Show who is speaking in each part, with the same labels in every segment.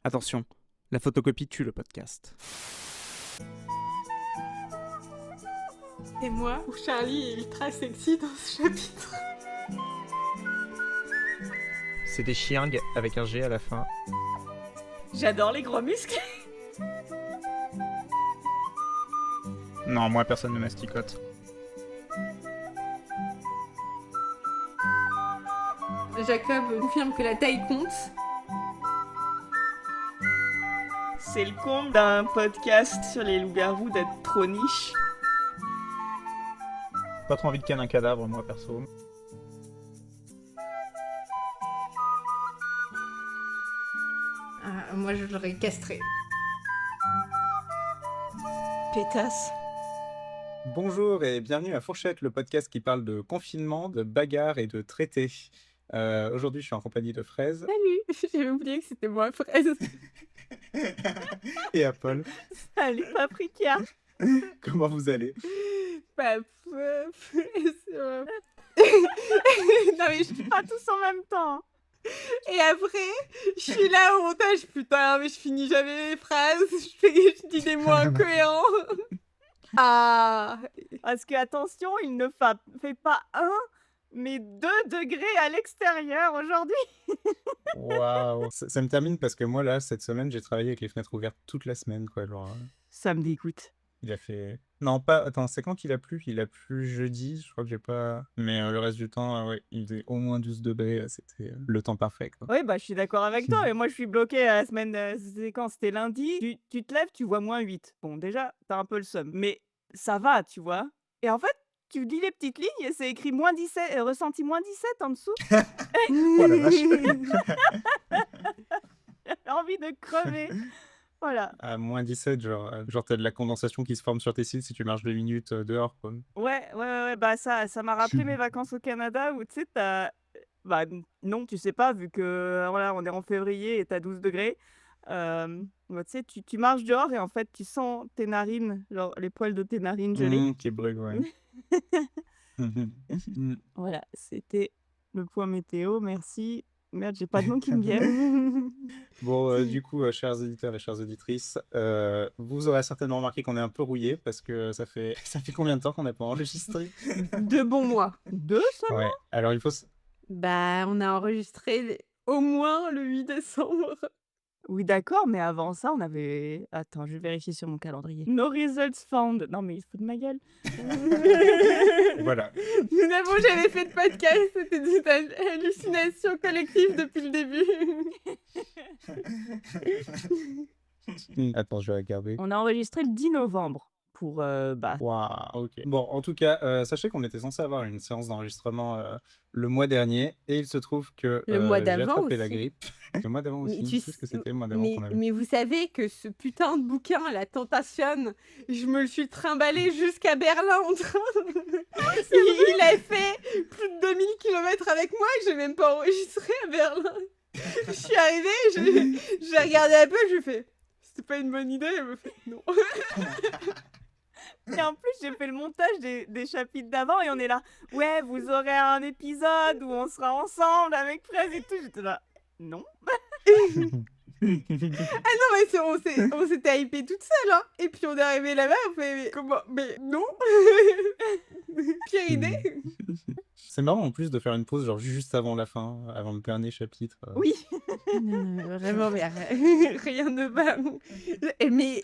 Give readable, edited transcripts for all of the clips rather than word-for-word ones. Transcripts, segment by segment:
Speaker 1: Attention, la photocopie tue le podcast.
Speaker 2: Et moi, où Charlie est ultra sexy dans ce chapitre.
Speaker 3: C'est des chiengs avec un G à la fin.
Speaker 2: J'adore les gros muscles.
Speaker 4: Non, moi personne ne masticote.
Speaker 2: Jacob confirme que la taille compte.
Speaker 5: C'est le comble d'un podcast sur les loups-garous d'être trop niche.
Speaker 4: Pas trop envie de canner un cadavre, moi perso.
Speaker 2: Ah, moi, je l'aurais castré.
Speaker 5: Pétasse.
Speaker 4: Bonjour et bienvenue à Fourchette, le podcast qui parle de confinement, de bagarre et de traités. Aujourd'hui, je suis en compagnie de Fraise
Speaker 2: Salut. J'avais oublié que c'était moi, Fraise.
Speaker 4: et Apple.
Speaker 5: Salut Paprika.
Speaker 4: Comment vous allez?
Speaker 2: Non mais je...
Speaker 5: Pas tous en même temps.
Speaker 2: Et après, je suis là au montage, putain, mais je finis jamais les phrases, je dis des mots incohérents. Ah.
Speaker 5: Parce que, attention, il ne fait pas 1, mais 2 degrés à l'extérieur aujourd'hui.
Speaker 4: Waouh. Ça me termine parce que moi, là, cette semaine, j'ai travaillé avec les fenêtres ouvertes toute la semaine, quoi. Genre,
Speaker 5: Ça me dégoûte.
Speaker 4: il a fait... Non, pas... Attends, c'est quand qu'il a plu? Il a plu jeudi, je crois que j'ai pas... Mais le reste du temps, ouais, il faisait au moins 12 degrés, c'était le temps parfait, quoi.
Speaker 5: Oui, bah je suis d'accord avec toi. Et moi, je suis bloquée à la semaine. C'était quand? C'était lundi. Tu te lèves, tu vois -8. Bon, déjà, t'as un peu le seum. Mais ça va, tu vois. Et en fait, tu lis les petites lignes et c'est écrit -17, ressenti -17 en dessous.
Speaker 4: Oh la vache.
Speaker 5: J'ai envie de crever. Voilà.
Speaker 4: À -17, genre t'as de la condensation qui se forme sur tes cils si tu marches 2 minutes dehors, quoi.
Speaker 5: Ouais, bah ça m'a rappelé mes vacances au Canada où tu sais, bah non, tu sais pas, vu que voilà, on est en février et t'as 12 degrés. Bah, tu sais, tu marches dehors et en fait, tu sens tes narines, genre les poils de tes narines gelées.
Speaker 4: Qui brûle, ouais.
Speaker 5: Voilà, c'était le point météo, merci. Merde, j'ai pas de nom qui me viennent.
Speaker 4: Bon, du coup, chers auditeurs et chères auditrices, vous aurez certainement remarqué qu'on est un peu rouillé parce que ça fait combien de temps qu'on n'a pas enregistré?
Speaker 2: 2 bons mois.
Speaker 5: 2 seulement?
Speaker 4: Ouais, alors il faut...
Speaker 2: Bah, on a enregistré au moins le 8 décembre.
Speaker 5: Oui, d'accord, mais avant ça, on avait... Attends, je vais vérifier sur mon calendrier. No results found. Non, mais il se fout de ma gueule.
Speaker 4: Voilà.
Speaker 2: Nous n'avons jamais fait de podcast, c'était une hallucination collective depuis le début.
Speaker 4: Attends, je vais regarder.
Speaker 5: On a enregistré le 10 novembre pour... bah,
Speaker 4: Waouh, ok. Bon, en tout cas, sachez qu'on était censé avoir une séance d'enregistrement le mois dernier et il se trouve que
Speaker 2: Le mois
Speaker 4: j'ai
Speaker 2: d'avant
Speaker 4: attrapé la
Speaker 2: aussi.
Speaker 4: grippe. Le mois d'avant
Speaker 2: Mais
Speaker 4: aussi. Qu'est-ce que c'était le mois d'avant qu'on avait?
Speaker 2: mais vous savez que ce putain de bouquin, La Tentation, je me le suis trimballé jusqu'à Berlin en train. Il a fait plus de 2000 km avec moi et j'ai même pas enregistré à Berlin. Je suis arrivée, j'ai regardé un peu, je lui ai fait c'était pas une bonne idée, elle me fait non.
Speaker 5: Et en plus, j'ai fait le montage des chapitres d'avant et on est là. Ouais, vous aurez un épisode où on sera ensemble avec Fraise et tout. J'étais là. Non.
Speaker 2: Ah non, mais on s'était hypé toute seule, hein. Et puis on est arrivé là-bas, on fait mais comment? Mais non. Pire idée.
Speaker 4: C'est marrant en plus de faire une pause genre juste avant la fin, avant le dernier chapitre.
Speaker 2: Oui. Non, vraiment, mais rien ne va. Mais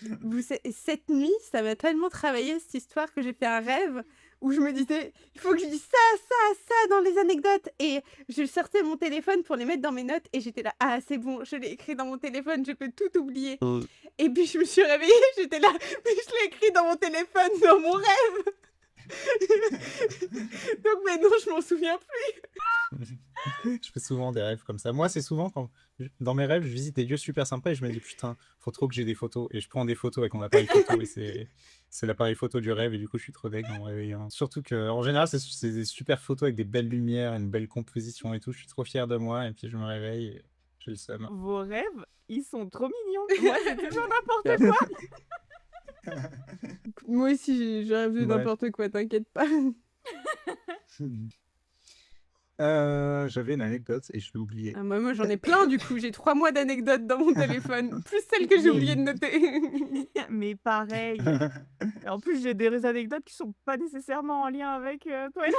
Speaker 2: cette nuit, ça m'a tellement travaillé cette histoire que j'ai fait un rêve où je me disais, il faut que je dise ça dans les anecdotes. Et je sortais mon téléphone pour les mettre dans mes notes et j'étais là, ah c'est bon, je l'ai écrit dans mon téléphone, je peux tout oublier. Et puis je me suis réveillée, j'étais là, mais je l'ai écrit dans mon téléphone, dans mon rêve. Donc maintenant, je m'en souviens plus.
Speaker 4: Je fais souvent des rêves comme ça. Moi, c'est souvent quand, dans mes rêves, je visite des lieux super sympas et je me dis putain, faut trop que j'ai des photos. Et je prends des photos avec mon appareil photo et c'est l'appareil photo du rêve et du coup, je suis trop deg en me réveillant. Surtout que, en général, c'est des super photos avec des belles lumières, une belle composition et tout. Je suis trop fier de moi et puis je me réveille et j'ai le seum.
Speaker 5: Vos rêves, ils sont trop mignons. Moi, c'est toujours n'importe quoi.
Speaker 2: Moi aussi, je rêve de
Speaker 4: Ouais.
Speaker 2: n'importe quoi, t'inquiète pas.
Speaker 4: J'avais une anecdote et je l'ai oubliée.
Speaker 2: Ah, moi, j'en ai plein, du coup. J'ai 3 mois d'anecdotes dans mon téléphone. Plus celles que j'ai oublié de noter.
Speaker 5: Mais pareil. Et en plus, j'ai des anecdotes qui sont pas nécessairement en lien avec Twilight.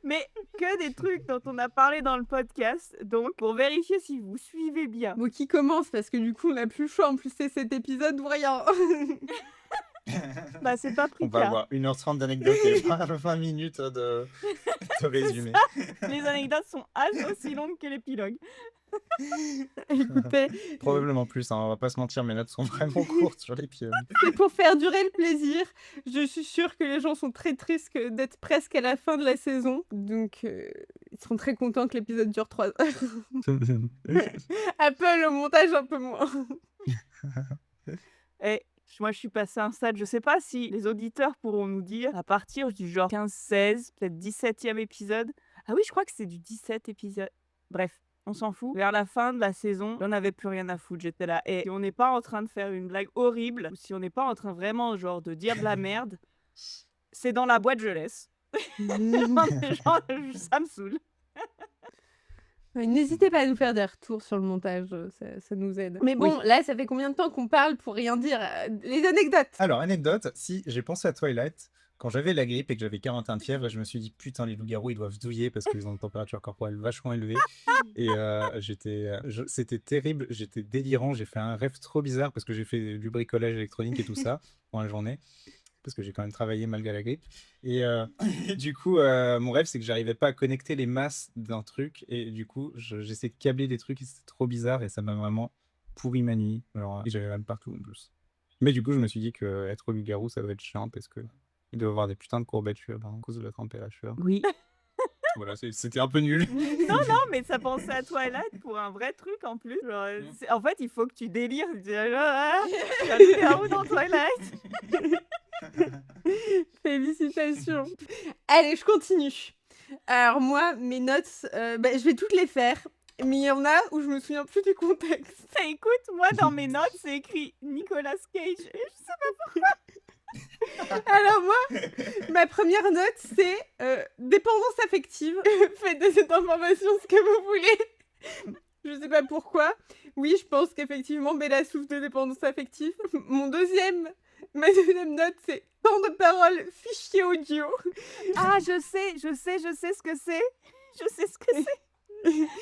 Speaker 5: Mais que des trucs dont on a parlé dans le podcast. Donc, pour vérifier si vous suivez bien.
Speaker 2: Bon, qui commence? Parce que du coup, on n'a plus le choix. En plus, c'est cet épisode ou rien.
Speaker 5: Bah, c'est pas
Speaker 4: On va
Speaker 5: Paprika.
Speaker 4: avoir 1h30 d'anecdotes et 20 minutes de résumé.
Speaker 5: Les anecdotes sont aussi longues que l'épilogue.
Speaker 2: Écoutez,
Speaker 4: Probablement plus, hein, on va pas se mentir, mes notes sont vraiment courtes sur l'épisode.
Speaker 2: c'est pour faire durer le plaisir. Je suis sûre que les gens sont très tristes d'être presque à la fin de la saison. Donc, ils seront très contents que l'épisode dure 3 heures. Apple, au montage, un peu moins.
Speaker 5: Et moi, je suis passée à un stade, je sais pas si les auditeurs pourront nous dire, à partir du genre 15-16, peut-être 17e épisode. Ah oui, je crois que c'est du 17 épisode. Bref, on s'en fout. Vers la fin de la saison, j'en avais plus rien à foutre. J'étais là. Et si on n'est pas en train de faire une blague horrible, ou si on n'est pas en train vraiment, genre, de dire de la merde, c'est dans la boîte, je laisse. Genre, ça me saoule.
Speaker 2: Ouais, n'hésitez pas à nous faire des retours sur le montage, ça nous aide. Mais bon, là, ça fait combien de temps qu'on parle pour rien dire? Les anecdotes!
Speaker 4: Alors, anecdote, si j'ai pensé à Twilight, quand j'avais la grippe et que j'avais 41 de fièvre, je me suis dit, putain, les loups-garous, ils doivent douiller parce qu'ils ont une température corporelle vachement élevée. Et c'était terrible, j'étais délirant, j'ai fait un rêve trop bizarre parce que j'ai fait du bricolage électronique et tout ça pendant la journée. Parce que j'ai quand même travaillé malgré la grippe. Et du coup, mon rêve, c'est que j'arrivais pas à connecter les masses d'un truc. Et du coup, j'essayais de câbler des trucs et c'était trop bizarre. Et ça m'a vraiment pourri ma nuit. Alors, et j'avais même partout en plus. Mais du coup, je me suis dit qu'être loup-garou, ça doit être chiant parce que il doit y avoir des putains de courbatures à cause de la température.
Speaker 5: Oui.
Speaker 4: Voilà, c'était un peu nul.
Speaker 5: Non, mais ça pensait à Twilight pour un vrai truc en plus. Genre, en fait, il faut que tu délires. Tu dis, il y a le loup-garou dans Twilight.
Speaker 2: Félicitations. Allez, je continue. Alors moi, mes notes, je vais toutes les faire. Mais il y en a où je me souviens plus du contexte.
Speaker 5: Écoute, moi, dans mes notes, c'est écrit Nicolas Cage. Et je sais pas pourquoi.
Speaker 2: Alors moi, ma première note, c'est dépendance affective. Faites de cette information ce que vous voulez. Je sais pas pourquoi. Oui, je pense qu'effectivement, Bella souffre de dépendance affective. Ma deuxième note, c'est temps de parole, fichier audio.
Speaker 5: Ah, je sais ce que c'est. Je sais ce que c'est.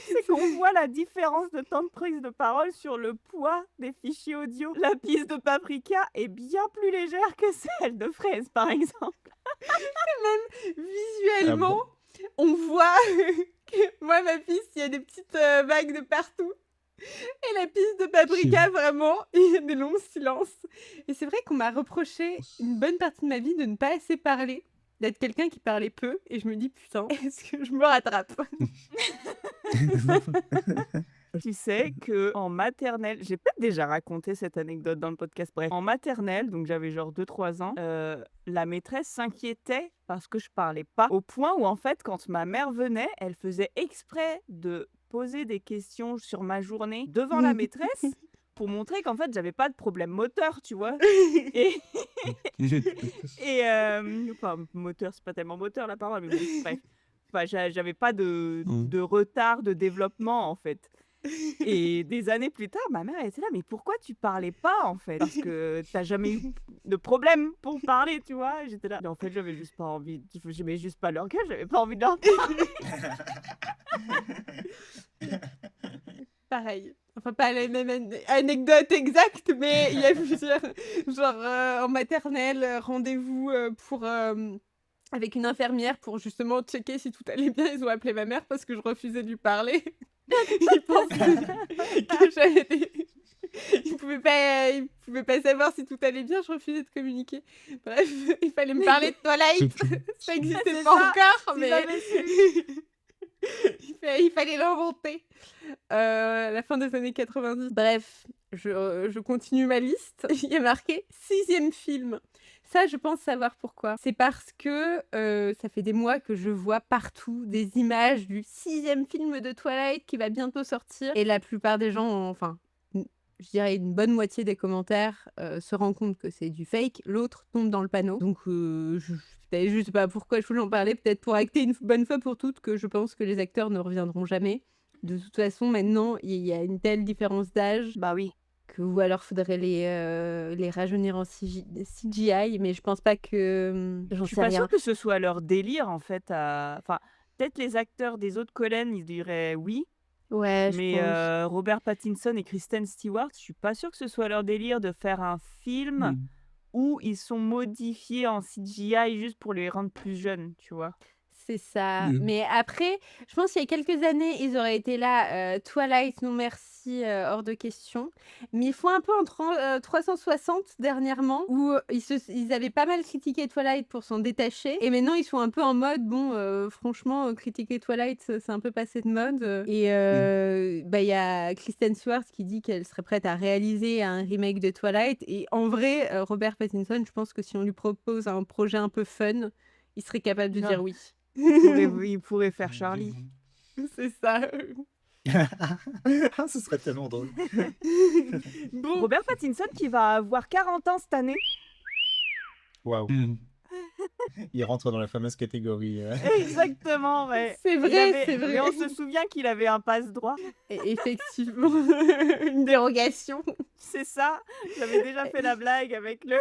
Speaker 5: C'est qu'on voit la différence de temps de prise de parole sur le poids des fichiers audio. La piste de Paprika est bien plus légère que celle de Fraise, par exemple.
Speaker 2: Visuellement, on voit que moi, ma piste, il y a des petites vagues de partout. Et la piste de Paprika, vraiment, il y a des longs silences. Et c'est vrai qu'on m'a reproché une bonne partie de ma vie de ne pas assez parler, d'être quelqu'un qui parlait peu. Et je me dis, putain, est-ce que je me rattrape?
Speaker 5: Tu sais que en maternelle, j'ai peut-être déjà raconté cette anecdote dans le podcast, bref. En maternelle, donc j'avais genre 2-3 ans, la maîtresse s'inquiétait parce que je parlais pas. Au point où en fait, quand ma mère venait, elle faisait exprès de poser des questions sur ma journée devant la maîtresse pour montrer qu'en fait, j'avais pas de problème moteur, tu vois. Et enfin, moteur, c'est pas tellement moteur la parole, mais bon, bref. Enfin, j'avais pas de retard de développement en fait. Et des années plus tard, ma mère elle était là, mais pourquoi tu parlais pas en fait? Parce que t'as jamais eu de problème pour parler, tu vois. J'étais là, mais en fait, j'avais juste pas envie, j'aimais juste pas leur gueule, j'avais pas envie de leur parler.
Speaker 2: Pareil. Enfin, pas la même anecdote exacte, mais il y a plusieurs. Genre, en maternelle, rendez-vous pour avec une infirmière pour justement checker si tout allait bien. Ils ont appelé ma mère parce que je refusais de lui parler. Ils pensaient que j'avais des... Ils pouvaient pas savoir si tout allait bien, je refusais de communiquer. Bref, il fallait me parler de Twilight. Ça n'existait
Speaker 5: C'est
Speaker 2: pas
Speaker 5: ça,
Speaker 2: encore,
Speaker 5: si
Speaker 2: mais
Speaker 5: j'avais su.
Speaker 2: il fallait l'inventer. La fin des années 90. Bref, je continue ma liste. Il y a marqué 6e film. Ça, je pense savoir pourquoi. C'est parce que ça fait des mois que je vois partout des images du 6e film de Twilight qui va bientôt sortir. Et la plupart des gens, enfin, je dirais une bonne moitié des commentaires se rend compte que c'est du fake, l'autre tombe dans le panneau. Donc je sais pas pourquoi je voulais en parler, peut-être pour acter une bonne fois pour toutes que je pense que les acteurs ne reviendront jamais. De toute façon, maintenant, il y a une telle différence d'âge
Speaker 5: Bah oui.
Speaker 2: ou alors faudrait les rajeunir en CGI, mais je pense pas que...
Speaker 5: Je
Speaker 2: J'en
Speaker 5: suis
Speaker 2: sais
Speaker 5: pas
Speaker 2: rien.
Speaker 5: sûre que ce soit leur délire en fait. Enfin, peut-être les acteurs des autres Cohen, ils diraient oui,
Speaker 2: Ouais, je
Speaker 5: mais
Speaker 2: pense.
Speaker 5: Robert Pattinson et Kristen Stewart, je suis pas sûre que ce soit leur délire de faire un film où ils sont modifiés en CGI juste pour les rendre plus jeunes, tu vois.
Speaker 2: C'est ça. Mais après, je pense qu'il y a quelques années, ils auraient été là, Twilight, non merci, hors de question. Mais ils font un peu en 360 dernièrement, où ils avaient pas mal critiqué Twilight pour s'en détacher. Et maintenant, ils sont un peu en mode, bon, franchement, critiquer Twilight, c'est un peu passé de mode. Et bah, il y a Kristen Stewart qui dit qu'elle serait prête à réaliser un remake de Twilight. Et en vrai, Robert Pattinson, je pense que si on lui propose un projet un peu fun, il serait capable de
Speaker 5: Grave.
Speaker 2: dire oui.
Speaker 5: Il pourrait faire Charlie.
Speaker 2: C'est ça.
Speaker 4: Ce serait tellement drôle.
Speaker 2: Bon,
Speaker 5: Robert Pattinson qui va avoir 40 ans cette année.
Speaker 4: Waouh. Il rentre dans la fameuse catégorie.
Speaker 5: Exactement, ouais.
Speaker 2: c'est
Speaker 5: Il
Speaker 2: vrai,
Speaker 5: avait-
Speaker 2: c'est vrai.
Speaker 5: Mais on se souvient qu'il avait un passe-droit.
Speaker 2: Effectivement, une dérogation.
Speaker 5: C'est ça. J'avais déjà fait la blague avec le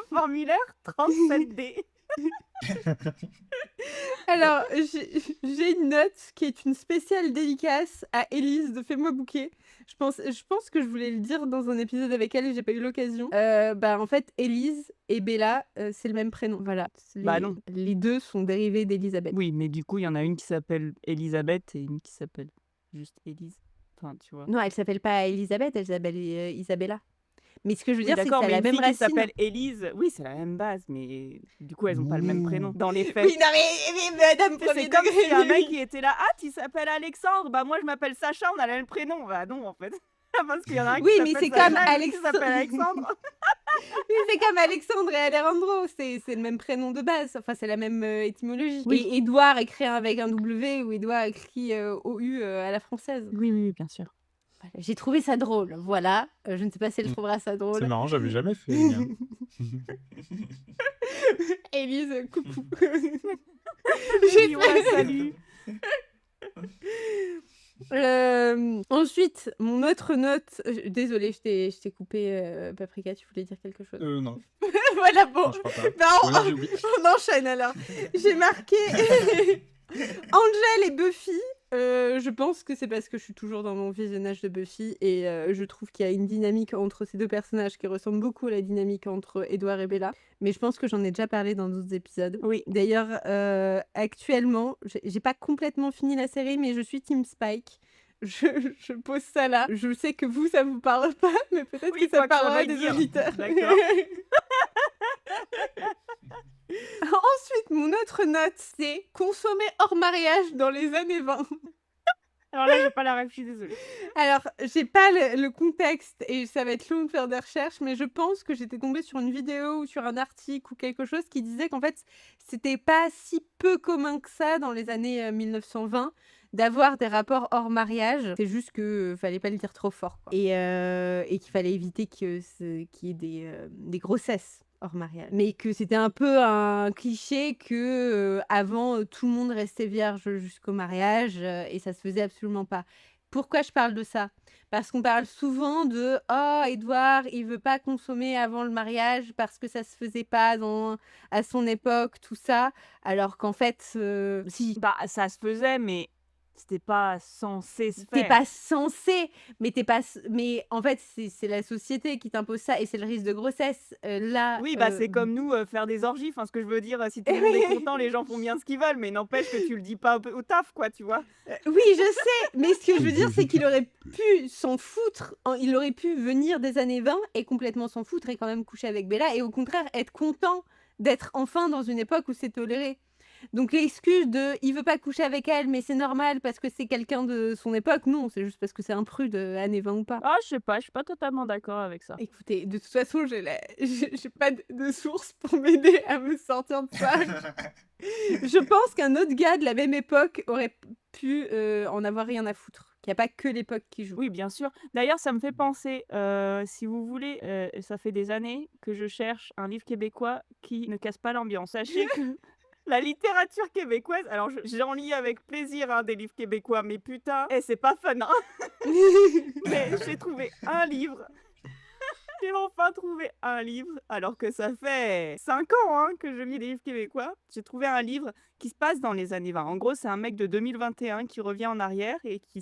Speaker 5: formulaire 37D.
Speaker 2: Alors, j'ai une note qui est une spéciale dédicace à Élise de Fais-moi bouquet. Je pense que je voulais le dire dans un épisode avec elle et j'ai pas eu l'occasion. En fait, Élise et Bella, c'est le même prénom. Voilà.
Speaker 5: Bah non.
Speaker 2: Les deux sont dérivés d'Elisabeth.
Speaker 5: Oui, mais du coup, il y en a une qui s'appelle Elisabeth et une qui s'appelle juste Élise. Enfin, tu vois.
Speaker 2: Non, elle s'appelle pas Elisabeth, elle s'appelle Isabella. Mais ce que je veux
Speaker 5: Oui,
Speaker 2: dire, c'est que
Speaker 5: d'accord,
Speaker 2: c'est
Speaker 5: mais
Speaker 2: la
Speaker 5: une
Speaker 2: même
Speaker 5: fille qui
Speaker 2: racine.
Speaker 5: s'appelle Élise, oui, c'est la même base, mais du coup, elles ont pas le même prénom dans les faits.
Speaker 2: Oui, non, mais madame,
Speaker 5: C'est
Speaker 2: premier
Speaker 5: comme
Speaker 2: degré.
Speaker 5: si un mec qui était là, ah, tu s'appelles Alexandre, bah moi je m'appelle Sacha, on a le même prénom. Bah non, en fait. Parce qu'il y en a un
Speaker 2: Oui,
Speaker 5: qui
Speaker 2: mais
Speaker 5: s'appelle
Speaker 2: c'est
Speaker 5: Sacha
Speaker 2: comme
Speaker 5: et l'autre qui s'appelle Alexandre.
Speaker 2: Oui, c'est comme Alexandre et Alejandro, c'est le même prénom de base, enfin c'est la même étymologie.
Speaker 5: Oui.
Speaker 2: Et Édouard écrit avec un W ou Édouard écrit OU à la française.
Speaker 5: Oui, bien sûr.
Speaker 2: Voilà, j'ai trouvé ça drôle, voilà. Je ne sais pas si elle trouvera ça
Speaker 4: C'est
Speaker 2: drôle.
Speaker 4: marrant, j'avais jamais fait. le mien.
Speaker 2: Élise, coucou.
Speaker 5: Oui, ouais, salut.
Speaker 2: Ensuite, mon autre note. Désolée, je t'ai coupé, Paprika, tu voulais dire quelque chose.
Speaker 4: Non.
Speaker 2: Voilà, bon.
Speaker 4: Non, je crois pas.
Speaker 2: Bah,
Speaker 4: Ou alors j'ai oublié.
Speaker 2: on enchaîne alors. J'ai marqué Angel et Buffy. Je pense que c'est parce que je suis toujours dans mon visionnage de Buffy et je trouve qu'il y a une dynamique entre ces deux personnages qui ressemble beaucoup à la dynamique entre Edward et Bella. Mais je pense que j'en ai déjà parlé dans d'autres épisodes.
Speaker 5: Oui.
Speaker 2: D'ailleurs, actuellement, j'ai pas complètement fini la série, mais je suis Team Spike. Je pose ça là. Je sais que vous, ça vous parle pas, mais peut-être
Speaker 5: Oui,
Speaker 2: que ça
Speaker 5: quoi que ça
Speaker 2: parlera
Speaker 5: veuille
Speaker 2: des
Speaker 5: dire.
Speaker 2: auditeurs.
Speaker 5: D'accord.
Speaker 2: Ensuite, mon autre note, c'est consommer hors mariage dans les années 20.
Speaker 5: Alors là, j'ai pas la ref, je suis désolée.
Speaker 2: Alors, j'ai pas le contexte et ça va être long de faire des recherches, mais je pense que j'étais tombée sur une vidéo ou sur un article ou quelque chose qui disait qu'en fait, c'était pas si peu commun que ça dans les années 1920 d'avoir des rapports hors mariage. C'est juste que fallait pas le dire trop fort, quoi. Et qu'il fallait éviter qu'il y ait des grossesses hors mariage. Mais que c'était un peu un cliché que avant tout le monde restait vierge jusqu'au mariage et ça se faisait absolument pas. Pourquoi je parle de ça? Parce qu'on parle souvent de « Oh, Édouard, il veut pas consommer avant le mariage parce que ça se faisait pas à son époque, tout ça. » Alors qu'en fait, si,
Speaker 5: Bah, ça se faisait, mais c'était pas censé se
Speaker 2: t'es
Speaker 5: faire.
Speaker 2: pas censé, mais en fait, c'est la société qui t'impose ça et c'est le risque de grossesse. Là,
Speaker 5: Oui, bah c'est comme nous faire des orgies. Enfin, ce que je veux dire, si tout le monde est content, les gens font bien ce qu'ils veulent, mais n'empêche que tu le dis pas au taf, quoi, tu vois.
Speaker 2: Oui, je sais, mais ce que je veux dire, c'est qu'il aurait pu s'en foutre, il aurait pu venir des années 20 et complètement s'en foutre et quand même coucher avec Bella et au contraire être content d'être enfin dans une époque où c'est toléré. Donc l'excuse de il veut pas coucher avec elle, mais c'est normal parce que c'est quelqu'un de son époque, non, c'est juste parce que c'est un prude, années 20 ou pas.
Speaker 5: Ah, je sais pas, je suis pas totalement d'accord avec ça.
Speaker 2: Écoutez, de toute façon, j'ai pas de source pour m'aider à me sortir de ça. Je pense qu'un autre gars de la même époque aurait pu en avoir rien à foutre. qu'il n'y a pas que l'époque qui joue.
Speaker 5: Oui, bien sûr. D'ailleurs, ça me fait penser, si vous voulez, ça fait des années que je cherche un livre québécois qui ne casse pas l'ambiance. Sachez que la littérature québécoise, alors j'en lis avec plaisir hein, des livres québécois, mais putain, c'est pas fun. Hein. Mais j'ai trouvé un livre. J'ai enfin trouvé un livre, alors que ça fait 5 ans hein, que je lis des livres québécois. J'ai trouvé un livre qui se passe dans les années 20. En gros, c'est un mec de 2021 qui revient en arrière et qui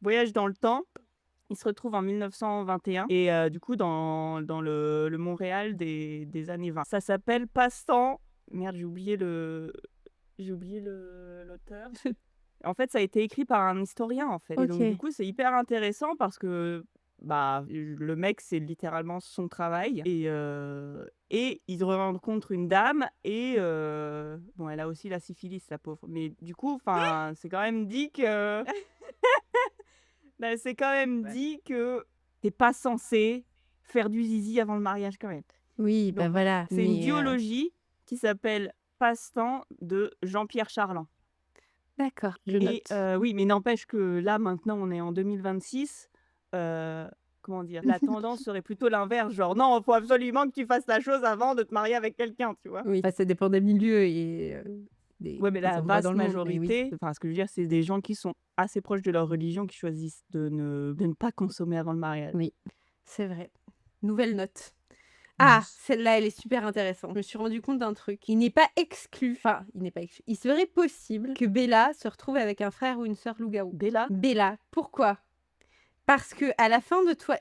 Speaker 5: voyage dans le temps. Il se retrouve en 1921 et du coup dans le Montréal des années 20. Ça s'appelle Passe-temps. Merde, j'ai oublié l'auteur. En fait, ça a été écrit par un historien en fait. Et donc
Speaker 2: Ok.
Speaker 5: du coup, c'est hyper intéressant parce que le mec, c'est littéralement son travail et il rencontre une dame et bon, elle a aussi la syphilis, la pauvre. Mais du coup, enfin, c'est quand même dit que c'est quand même dit que t'es pas censé faire du zizi avant le mariage quand même.
Speaker 2: Oui, bah
Speaker 5: Donc,
Speaker 2: voilà.
Speaker 5: c'est une
Speaker 2: mais,
Speaker 5: duologie qui s'appelle Passe-temps de Jean-Pierre Charland.
Speaker 2: D'accord, je
Speaker 5: Et
Speaker 2: note.
Speaker 5: oui, mais n'empêche que là, maintenant, on est en 2026. Comment dire? La tendance serait plutôt l'inverse. Genre, non, il faut absolument que tu fasses la chose avant de te marier avec quelqu'un, tu vois?
Speaker 2: Oui, enfin, ça dépend des milieux et
Speaker 5: Ouais, mais
Speaker 2: des
Speaker 5: la
Speaker 2: endroits
Speaker 5: vaste
Speaker 2: dans le monde, mais oui.
Speaker 5: majorité, enfin, ce que je veux dire, c'est des gens qui sont assez proches de leur religion qui choisissent de ne pas consommer avant le mariage.
Speaker 2: Oui, c'est vrai. Nouvelle note. Ah, celle-là, elle est super intéressante. Je me suis rendu compte d'un truc. Il n'est pas exclu. Enfin, il n'est pas exclu. Il serait possible que Bella se retrouve avec un frère ou une sœur loup-garou.
Speaker 5: Bella?
Speaker 2: Bella. Pourquoi? Parce que à la fin de toi,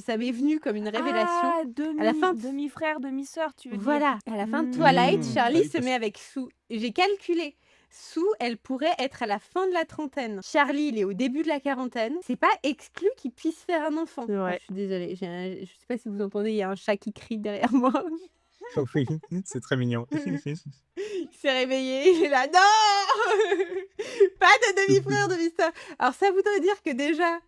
Speaker 2: ça m'est venu comme une révélation.
Speaker 5: Ah,
Speaker 2: À la fin de-
Speaker 5: demi-frère, demi-sœur, tu veux dire?
Speaker 2: Voilà, à la fin de
Speaker 5: Mmh.
Speaker 2: Twilight,
Speaker 4: Mmh.
Speaker 2: Charlie
Speaker 4: Ah oui,
Speaker 2: se
Speaker 4: parce-
Speaker 2: met avec Sue. J'ai calculé. Sue, elle pourrait être à la fin de la trentaine. Charlie, il est au début de la quarantaine. C'est pas exclu qu'il puisse faire un enfant.
Speaker 5: C'est vrai.
Speaker 2: Je suis désolée. Je sais pas si vous entendez, il y a un chat qui crie derrière moi.
Speaker 4: Oui, c'est très mignon.
Speaker 2: Il s'est réveillé, il est là. Non pas de demi-frère, demi-sœur. Alors ça voudrait dire que déjà,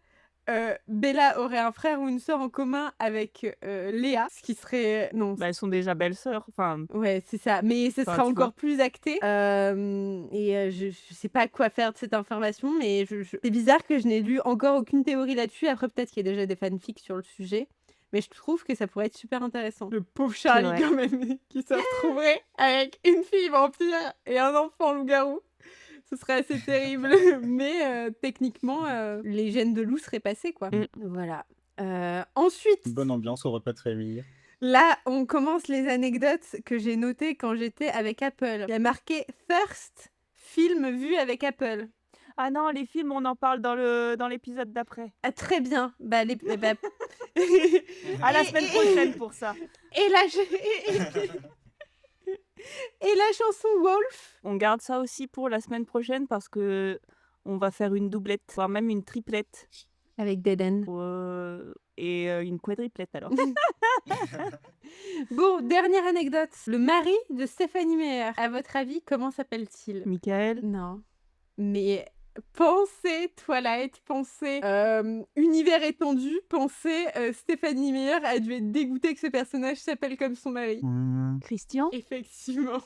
Speaker 2: Bella aurait un frère ou une sœur en commun avec Léa, ce qui serait... Non,
Speaker 5: Bah, elles sont déjà belles-sœurs. Enfin,
Speaker 2: ouais, c'est ça. Mais ce
Speaker 5: Enfin,
Speaker 2: sera
Speaker 5: tu
Speaker 2: encore
Speaker 5: vois.
Speaker 2: plus acté. Je sais pas quoi faire de cette information, mais c'est bizarre que je n'ai lu encore aucune théorie là-dessus. Après, peut-être qu'il y a déjà des fanfics sur le sujet. Mais je trouve que ça pourrait être super intéressant. Le pauvre Charlie,
Speaker 5: vrai.
Speaker 2: quand même, qui se retrouverait avec une fille vampire et un enfant loup-garou. Ce serait assez terrible. Mais techniquement, les gènes de loup seraient passés, quoi.
Speaker 5: Mm.
Speaker 2: Voilà. Ensuite,
Speaker 4: Une bonne ambiance au repas de famille.
Speaker 2: là, on commence les anecdotes que j'ai notées quand j'étais avec Apple. Il y a marqué First film vu avec Apple.
Speaker 5: ah non, les films, on en parle dans l'épisode d'après.
Speaker 2: Ah, très bien. Bah,
Speaker 5: À la
Speaker 2: Et-
Speaker 5: semaine
Speaker 2: et-
Speaker 5: prochaine pour ça.
Speaker 2: Et la chanson Wolf.
Speaker 5: On garde ça aussi pour la semaine prochaine parce que on va faire une doublette, voire même une triplette
Speaker 2: Avec Dead
Speaker 5: et une quadriplette alors.
Speaker 2: Bon, dernière anecdote. Le mari de Stéphanie Meyer. À votre avis, comment s'appelle-t-il?
Speaker 5: Michael,
Speaker 2: Non. Mais pensez Twilight, pensez univers étendu, pensez Stéphanie Meyer a dû être dégoûtée que ce personnage s'appelle comme son mari.
Speaker 5: Christian,
Speaker 2: Effectivement.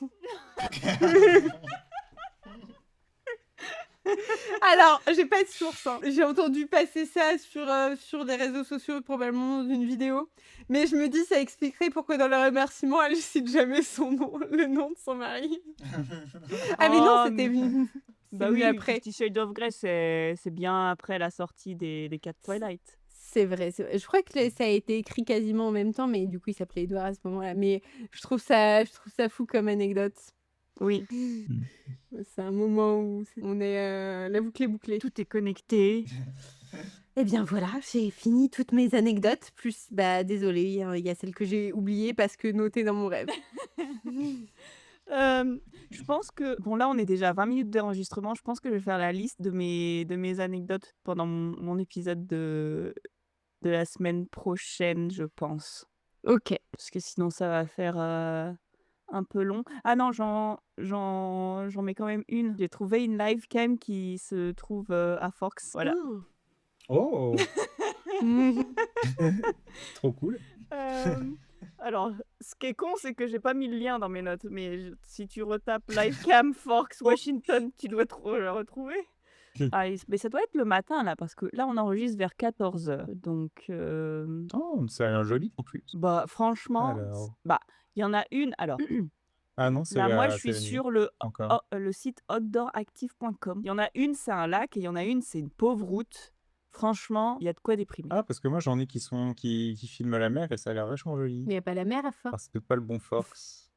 Speaker 2: Alors, j'ai pas de source. Hein. J'ai entendu passer ça sur les réseaux sociaux, probablement dans une vidéo. Mais je me dis, ça expliquerait pourquoi dans le remerciement, elle cite jamais son nom, le nom de son mari. Ah, mais non,
Speaker 5: Oh,
Speaker 2: c'était
Speaker 5: mais-
Speaker 2: venu.
Speaker 5: bah
Speaker 2: C'est
Speaker 5: oui,
Speaker 2: venu après.
Speaker 5: 50 Shades of Grey, c'est bien après la sortie des 4 Twilight.
Speaker 2: C'est vrai, c'est vrai. Je crois que ça a été écrit quasiment en même temps, mais du coup, il s'appelait Edouard à ce moment-là. Mais je trouve ça fou comme anecdote.
Speaker 5: Oui,
Speaker 2: C'est un moment où on est la boucle est bouclée.
Speaker 5: tout est connecté.
Speaker 2: Eh bien voilà, j'ai fini toutes mes anecdotes, plus, bah désolée, hein, il y a celles que j'ai oubliées parce que notées dans mon rêve.
Speaker 5: Je pense que, bon là on est déjà à 20 minutes d'enregistrement, je pense que je vais faire la liste de mes anecdotes pendant mon épisode de la semaine prochaine, je pense.
Speaker 2: Ok.
Speaker 5: Parce que sinon ça va faire un peu long. Ah non, j'en mets quand même une. J'ai trouvé une live cam qui se trouve à Forks. Voilà.
Speaker 4: Oh, trop cool.
Speaker 5: Alors, ce qui est con, c'est que j'ai pas mis le lien dans mes notes, mais si tu retapes live cam Forks Washington, tu dois le retrouver. Ah, mais ça doit être le matin, là, parce que là, on enregistre vers 14h. Donc,
Speaker 4: Oh, c'est un joli en plus.
Speaker 5: bah, franchement,
Speaker 4: Alors.
Speaker 5: bah, il y en a une. Alors,
Speaker 4: Ah non, c'est
Speaker 5: là, moi, je
Speaker 4: c'est
Speaker 5: suis
Speaker 4: la nuit.
Speaker 5: sur
Speaker 4: Encore.
Speaker 5: le site outdooractive.com. Il y en a une, c'est un lac, et il y en a une, c'est une pauvre route. Franchement, il y a de quoi déprimer.
Speaker 4: Ah, parce que moi, j'en ai qui filment la mer et ça a l'air vachement
Speaker 2: Mais il
Speaker 4: joli.
Speaker 2: n'y a pas la mer à
Speaker 4: Alors,
Speaker 2: force.
Speaker 4: c'est peut-être pas le bon force.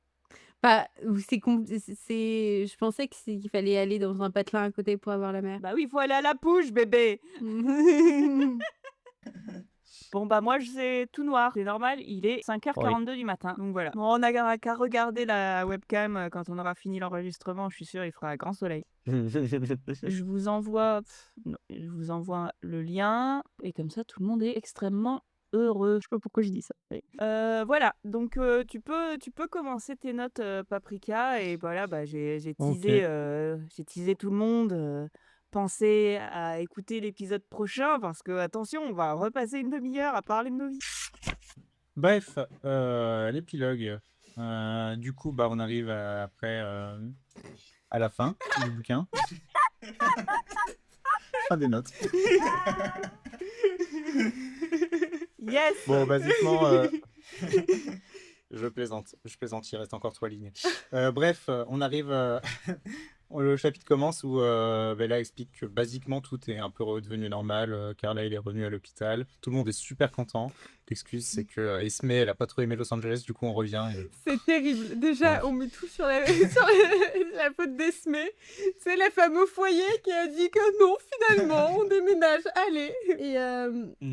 Speaker 2: Bah, ou je pensais qu'il fallait aller dans un patelin à côté pour avoir la mer.
Speaker 5: Bah oui, il faut aller à la Pouge, bébé. Bon, bah moi, c'est tout noir. C'est normal, il est 5h42 du matin. Donc voilà. Bon, on n'a qu'à regarder la webcam quand on aura fini l'enregistrement. Je suis sûre, il fera un grand soleil. Je vous envoie le lien. Et comme ça, tout le monde est extrêmement heureux. Je sais pas pourquoi je dis ça. Voilà. Donc, tu peux commencer tes notes, Paprika. Et voilà, bah, j'ai
Speaker 4: Ok.
Speaker 5: teasé tout le monde. Pensez à écouter l'épisode prochain parce que, attention, on va repasser une demi-heure à parler de nos vies.
Speaker 4: Bref, l'épilogue. Du coup, bah, on arrive après à la fin du bouquin. Fin des notes.
Speaker 5: Yes.
Speaker 4: Bon, basiquement, je plaisante, il reste encore 3 lignes. Bref, on arrive. Le chapitre commence où Bella explique que basiquement tout est un peu redevenu normal. Carla, il est revenu à l'hôpital. Tout le monde est super content. L'excuse, c'est que Esme, elle a pas trop aimé Los Angeles, du coup on revient.
Speaker 2: C'est terrible. Déjà,
Speaker 4: Ouais.
Speaker 2: on met tout sur la faute d'Esme. C'est la femme au foyer qui a dit que non, finalement, on déménage. Allez. Et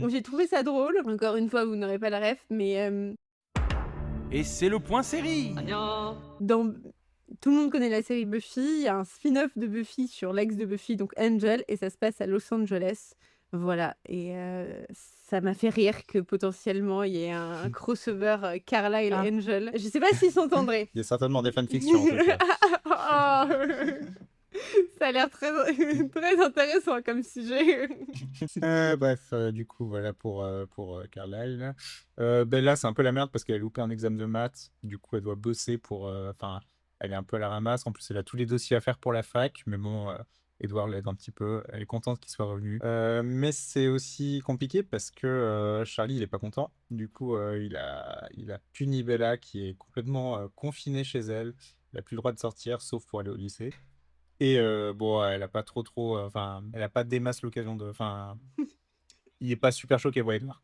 Speaker 2: j'ai trouvé ça drôle. Encore une fois, vous n'aurez pas la ref, mais
Speaker 6: Et c'est le point série.
Speaker 2: dans... Tout le monde connaît la série Buffy. Il y a un spin-off de Buffy sur l'ex de Buffy, donc Angel, et ça se passe à Los Angeles. Voilà. Et ça m'a fait rire que potentiellement il y ait un crossover Carla et Angel. Je sais pas s'ils s'entendraient.
Speaker 4: Il y a certainement des fanfictions en tout cas.
Speaker 2: Oh, ça a l'air très, très intéressant comme sujet.
Speaker 4: Bref, du coup, voilà pour Carlyle. Bella, c'est un peu la merde parce qu'elle a loupé un examen de maths. Du coup, elle doit bosser pour. Enfin, elle est un peu à la ramasse. En plus, elle a tous les dossiers à faire pour la fac. Mais bon, Edouard l'aide un petit peu. Elle est contente qu'il soit revenu. Mais c'est aussi compliqué parce que Charlie, il est pas content. Du coup, il a puni Bella qui est complètement confinée chez elle. Elle n'a plus le droit de sortir sauf pour aller au lycée. Et bon, elle a pas trop, enfin, elle a pas des masses l'occasion de, enfin, il est pas super chaud qu'elle voit Edouard.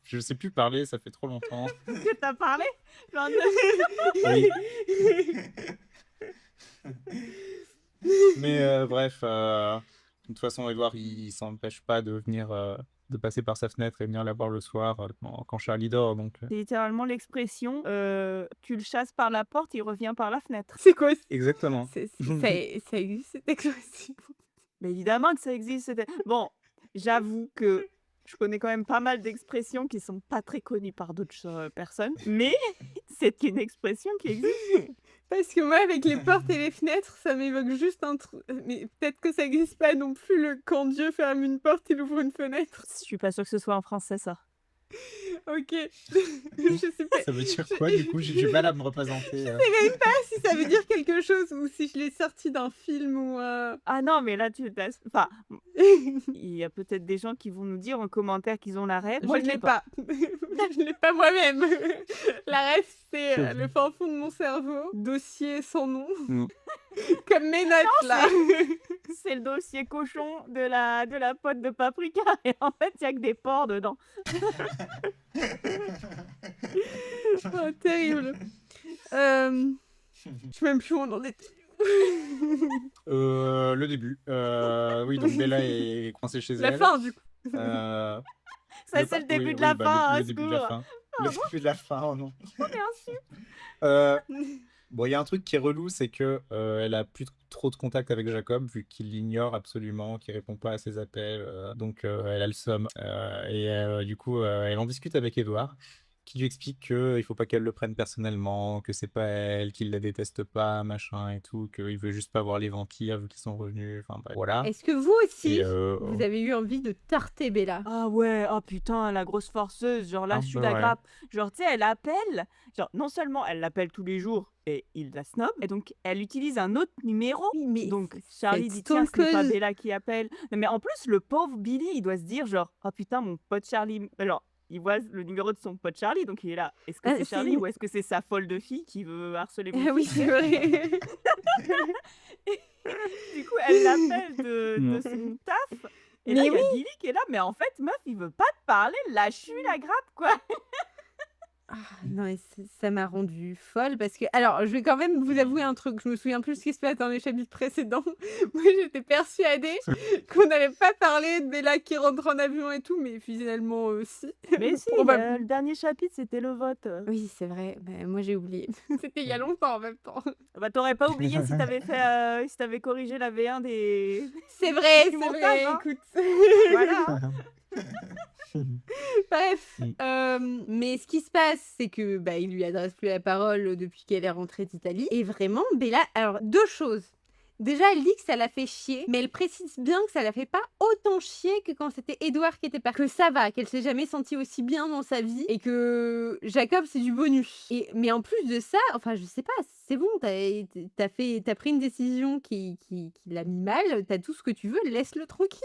Speaker 4: Je sais plus parler, ça fait trop longtemps.
Speaker 5: Que t'as parlé?
Speaker 4: Oui. Mais bref, de toute façon, Edouard, il s'empêche pas de venir, de passer par sa fenêtre et venir la voir le soir quand Charlie dort. Donc,
Speaker 5: C'est littéralement l'expression tu le chasses par la porte, il revient par la fenêtre.
Speaker 2: C'est quoi
Speaker 4: exactement.
Speaker 2: ça existe cette expression.
Speaker 5: Mais évidemment que ça existe. Bon, j'avoue que je connais quand même pas mal d'expressions qui sont pas très connues par d'autres personnes, mais c'est une expression qui existe.
Speaker 2: Parce que moi, avec les portes et les fenêtres, ça m'évoque juste un truc. Mais peut-être que ça n'existe pas non plus, le quand Dieu ferme une porte, il ouvre une fenêtre.
Speaker 5: Je suis pas sûre que ce soit en français, ça.
Speaker 2: Ok. Je sais pas.
Speaker 4: Ça veut dire quoi, du coup? J'ai du mal à me représenter.
Speaker 2: Je sais même pas si ça veut dire quelque chose ou si je l'ai sorti d'un film ou...
Speaker 5: Ah non, mais là, enfin, il y a peut-être des gens qui vont nous dire en commentaire qu'ils ont la rêve.
Speaker 2: Moi, je l'ai pas. Je l'ai pas moi-même. La ref, c'est le fin fond de mon cerveau. Dossier sans nom. Comme mes notes, là.
Speaker 5: C'est le dossier cochon de la pote de Paprika. Et en fait, il n'y a que des porcs dedans.
Speaker 2: Oh, terrible. Je sais même plus où on en était.
Speaker 4: Le début. Oui, donc Bella est coincée chez
Speaker 2: La
Speaker 4: elle.
Speaker 2: fin, du coup.
Speaker 5: Ça, c'est le début de la fin,
Speaker 4: le début de la fin. Le début de la fin, oh non.
Speaker 5: On est insu.
Speaker 4: Bon, il y a un truc qui est relou, c'est que elle a plus trop de contact avec Jacob, vu qu'il l'ignore absolument, qu'il répond pas à ses appels. Donc, elle a le somme. Du coup, elle en discute avec Edouard, qui lui explique qu'il faut pas qu'elle le prenne personnellement, que c'est pas elle, qu'il la déteste pas, machin et tout, qu'il veut juste pas voir les vampires vu qu'ils sont revenus. Enfin, bref, voilà.
Speaker 2: Est-ce que vous aussi,
Speaker 4: Et,
Speaker 2: vous avez eu envie de tarter Bella?
Speaker 5: Ah ouais, oh putain, la grosse forceuse, genre là,
Speaker 4: Un
Speaker 5: je suis
Speaker 4: peu,
Speaker 5: la
Speaker 4: ouais.
Speaker 5: grappe. Genre, tu sais, elle appelle, genre, non seulement elle l'appelle tous les jours, et il la snob. Et donc, elle utilise un autre numéro.
Speaker 2: Oui, mais
Speaker 5: Donc,
Speaker 2: cette
Speaker 5: Charlie dit, tiens, ce n'est pas
Speaker 2: stalkeuse.
Speaker 5: Bella qui appelle. Non, mais en plus, le pauvre Billy, il doit se dire genre, oh putain, mon pote Charlie. Alors, il voit le numéro de son pote Charlie, donc il est là. Est-ce que
Speaker 2: Ah,
Speaker 5: c'est
Speaker 2: c'est
Speaker 5: Charlie
Speaker 2: une-
Speaker 5: ou est-ce que c'est sa folle de fille qui veut harceler mon
Speaker 2: Ah oui,
Speaker 5: fils
Speaker 2: c'est vrai.
Speaker 5: Du coup, elle l'appelle de
Speaker 4: Non.
Speaker 5: son taf. Et là,
Speaker 2: Mais
Speaker 5: il y a Billy qui est là, mais en fait, meuf, il veut pas te parler, lâche-lui la grappe, quoi.
Speaker 2: Ah, non, et ça m'a rendue folle parce que. Alors, je vais quand même vous avouer un truc. Je me souviens plus ce qui se passe dans les chapitres précédents. Moi, j'étais persuadée qu'on n'allait pas parler de Bella qui rentre en avion et tout, mais finalement, si.
Speaker 5: Mais si,
Speaker 2: Probable-
Speaker 5: le dernier chapitre, c'était le vote.
Speaker 2: Oui, c'est vrai. Bah, moi, j'ai oublié. C'était il y a longtemps en même temps.
Speaker 5: Bah, t'aurais pas oublié si t'avais fait, si t'avais corrigé la V1 des.
Speaker 2: C'est vrai,
Speaker 5: Du
Speaker 2: c'est
Speaker 5: montage,
Speaker 2: vrai.
Speaker 5: hein.
Speaker 2: Écoute.
Speaker 5: Voilà. hein.
Speaker 2: Bref,
Speaker 4: Mm.
Speaker 2: mais ce qui se passe, c'est que il lui adresse plus la parole depuis qu'elle est rentrée d'Italie. Et vraiment, Bella, alors deux choses. Déjà, elle dit que ça la fait chier, mais elle précise bien que ça la fait pas autant chier que quand c'était Édouard qui était parti. Que ça va, qu'elle s'est jamais sentie aussi bien dans sa vie et que Jacob, c'est du bonus. Mais en plus de ça, enfin, je sais pas, c'est bon, t'as pris une décision qui l'a mis mal, t'as tout ce que tu veux, laisse-le tranquille.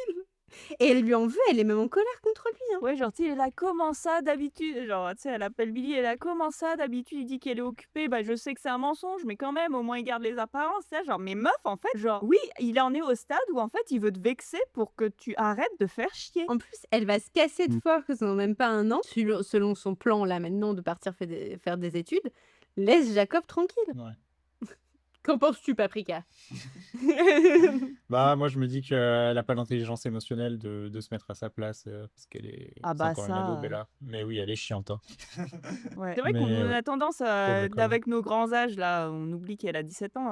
Speaker 2: Et elle lui en veut, elle est même en colère contre lui. Hein.
Speaker 5: Ouais, genre, tu sais, elle a comment ça d'habitude. Genre, tu sais, elle appelle Billy, elle a comment ça d'habitude, il dit qu'elle est occupée. Bah, je sais que c'est un mensonge, mais quand même, au moins, il garde les apparences. Ça, genre, mais meuf, en fait, genre, oui, il en est au stade où, en fait, il veut te vexer pour que tu arrêtes de faire chier.
Speaker 2: En plus, elle va se casser de force dans même pas un an, selon son plan là maintenant de partir faire des études. Laisse Jacob tranquille.
Speaker 4: Ouais.
Speaker 2: Qu'en penses-tu, Paprika?
Speaker 4: Bah, moi, je me dis qu'elle n'a pas l'intelligence émotionnelle de se mettre à sa place parce qu'elle est.
Speaker 5: Ah
Speaker 4: c'est
Speaker 5: bah
Speaker 4: encore une
Speaker 5: ça,
Speaker 4: ado, Bella. Mais oui, elle est chiante. Hein.
Speaker 5: Ouais. C'est vrai qu'on
Speaker 4: Mais,
Speaker 5: a tendance
Speaker 4: d'accord.
Speaker 5: avec nos grands âges, là, on oublie qu'elle a 17 ans,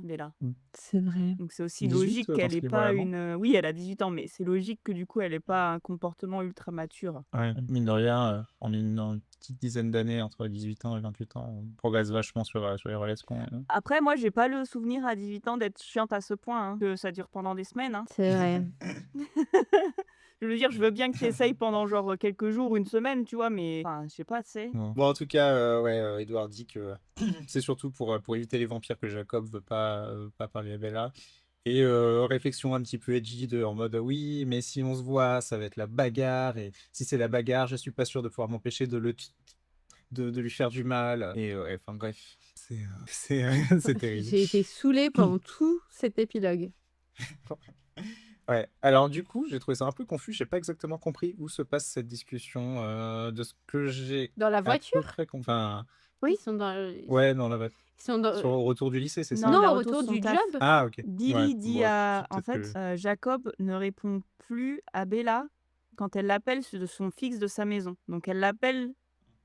Speaker 5: Bella.
Speaker 2: C'est vrai.
Speaker 5: Donc c'est aussi
Speaker 4: 18,
Speaker 5: logique
Speaker 4: dans
Speaker 5: qu'elle
Speaker 4: ce
Speaker 5: ait
Speaker 4: livre-là,
Speaker 5: pas
Speaker 4: non
Speaker 5: une. Oui, elle a 18 ans, mais c'est logique que du coup, elle ait pas un comportement ultra mature.
Speaker 4: Ouais. Mine de rien, en une petite dizaine d'années, entre 18 ans et 28 ans, on progresse vachement sur les relations. Hein.
Speaker 5: Après, moi, j'ai pas le souvenir à 18 ans d'être chiante à ce point, hein, que ça dure pendant des semaines. Hein.
Speaker 2: C'est vrai.
Speaker 5: Je veux dire, je veux bien que tu essayes pendant genre quelques jours ou une semaine, tu vois, mais enfin, je sais pas, tu sais.
Speaker 4: Bon, en tout cas, Edouard dit que c'est surtout pour éviter les vampires que Jacob veut pas parler à Bella. Et réflexion un petit peu edgy en mode oui, mais si on se voit, ça va être la bagarre. Et si c'est la bagarre, je suis pas sûr de pouvoir m'empêcher de lui faire du mal. Et enfin bref, c'est terrible.
Speaker 2: J'ai été saoulée pendant tout cet épilogue.
Speaker 4: Ouais, alors du coup, j'ai trouvé ça un peu confus. J'ai pas exactement compris où se passe cette discussion de ce que j'ai
Speaker 2: Dans la
Speaker 4: à peu
Speaker 2: voiture?
Speaker 4: près enfin,
Speaker 2: Oui. Ils sont dans.
Speaker 4: ouais, dans la voiture.
Speaker 2: Ils sont dans...
Speaker 4: Au retour du lycée, c'est ça?
Speaker 5: Non,
Speaker 2: Non,
Speaker 5: la
Speaker 2: au
Speaker 5: retour
Speaker 2: retour
Speaker 5: de son
Speaker 2: du
Speaker 5: taf.
Speaker 2: job.
Speaker 4: Ah, ok.
Speaker 5: Billy
Speaker 4: Ouais,
Speaker 5: dit
Speaker 4: bon,
Speaker 5: à.
Speaker 4: c'est
Speaker 5: En
Speaker 4: peut-être
Speaker 5: fait, Jacob ne répond plus à Bella quand elle l'appelle de son fixe de sa maison. Donc elle l'appelle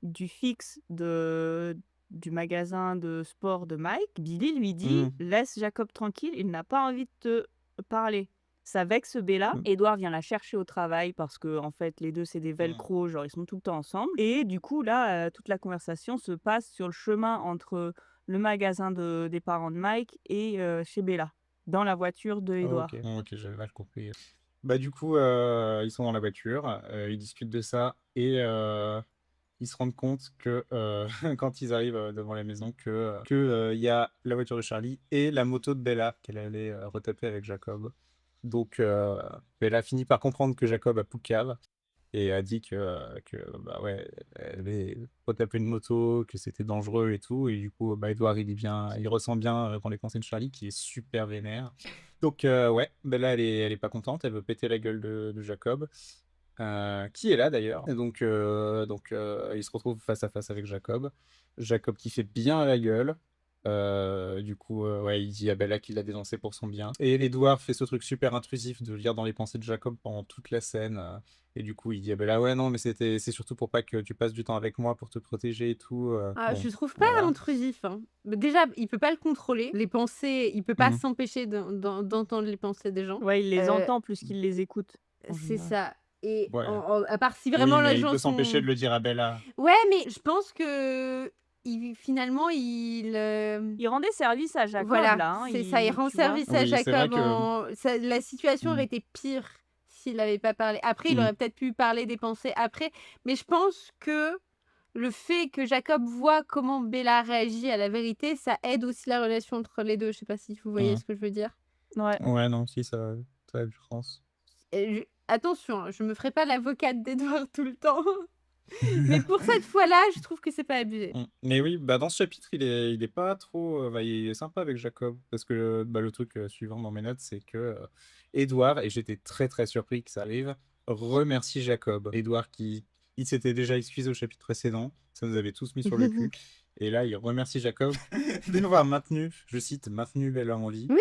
Speaker 5: du fixe du magasin de sport de Mike. Billy lui dit laisse Jacob tranquille, il n'a pas envie de te parler. Ça vexe Bella. Édouard vient la chercher au travail parce que en fait les deux c'est des velcro, genre ils sont tout le temps ensemble. Et du coup là, toute la conversation se passe sur le chemin entre le magasin des parents de Mike et chez Bella, dans la voiture de Édouard.
Speaker 4: Ok, j'avais mal compris. Bah du coup, ils sont dans la voiture, ils discutent de ça et ils se rendent compte que quand ils arrivent devant la maison, que y a la voiture de Charlie et la moto de Bella qu'elle allait retaper avec Jacob. Donc Bella finit par comprendre que Jacob a poucave et a dit que bah ouais, elle avait retapé une moto, que c'était dangereux et tout. Et du coup, Edouard, il ressent bien quand les conseils de Charlie qui est super vénère. Donc ouais, Bella, elle est pas contente, elle veut péter la gueule de Jacob. Qui est là d'ailleurs. Et donc, il se retrouve face à face avec Jacob. Jacob qui fait bien la gueule. Du coup, ouais, il dit à Bella qu'il l'a dénoncé pour son bien. Et Edouard fait ce truc super intrusif de lire dans les pensées de Jacob pendant toute la scène. Et du coup, il dit à Bella, ouais, non, mais c'est surtout pour pas que tu passes du temps avec moi pour te protéger et tout.
Speaker 2: Ah,
Speaker 4: Bon,
Speaker 2: je trouve pas
Speaker 4: voilà.
Speaker 2: intrusif. Hein. Mais déjà, il peut pas le contrôler. Les pensées, il peut pas
Speaker 4: Mhm.
Speaker 2: s'empêcher d'entendre les pensées des gens.
Speaker 5: Ouais, il les
Speaker 2: Euh,
Speaker 5: entend plus qu'il les écoute. en
Speaker 2: C'est
Speaker 5: général.
Speaker 2: ça. Et
Speaker 4: Ouais.
Speaker 2: à part si
Speaker 4: Oui,
Speaker 2: vraiment
Speaker 4: mais
Speaker 2: les
Speaker 4: il
Speaker 2: gens
Speaker 4: peut
Speaker 2: sont...
Speaker 4: s'empêcher de le dire à Bella.
Speaker 2: Ouais, mais je pense que finalement, il...
Speaker 5: Il rendait service à Jacob,
Speaker 2: Voilà,
Speaker 5: là. Hein,
Speaker 2: c'est ça, il rend
Speaker 5: tu vois.
Speaker 2: service à
Speaker 4: Oui, c'est vrai
Speaker 2: Jacob.
Speaker 4: que-
Speaker 2: La situation
Speaker 4: Mm.
Speaker 2: aurait été pire s'il n'avait pas parlé. Après, il
Speaker 4: Mm.
Speaker 2: aurait peut-être pu parler des pensées après, mais je pense que le fait que Jacob voit comment Bella réagit à la vérité, ça aide aussi la relation entre les deux. Je sais pas si vous voyez
Speaker 4: Mhm.
Speaker 2: ce que je veux dire.
Speaker 5: Ouais.
Speaker 4: Ouais, non, si, ça a du sens.
Speaker 2: Attention, hein, je me ferai pas l'avocate d'Edward tout le temps. Mais pour cette fois-là, je trouve que c'est pas abusé.
Speaker 4: Mais oui, bah dans ce chapitre, il est pas trop. Bah, il est sympa avec Jacob. Parce que bah, le truc suivant dans mes notes, c'est que Edward, et j'étais très très surpris que ça arrive, remercie Jacob. Edward il s'était déjà excusé au chapitre précédent, ça nous avait tous mis sur le cul. Et là, il remercie Jacob d'avoir maintenu, je cite, maintenu Bella en vie.
Speaker 2: Oui.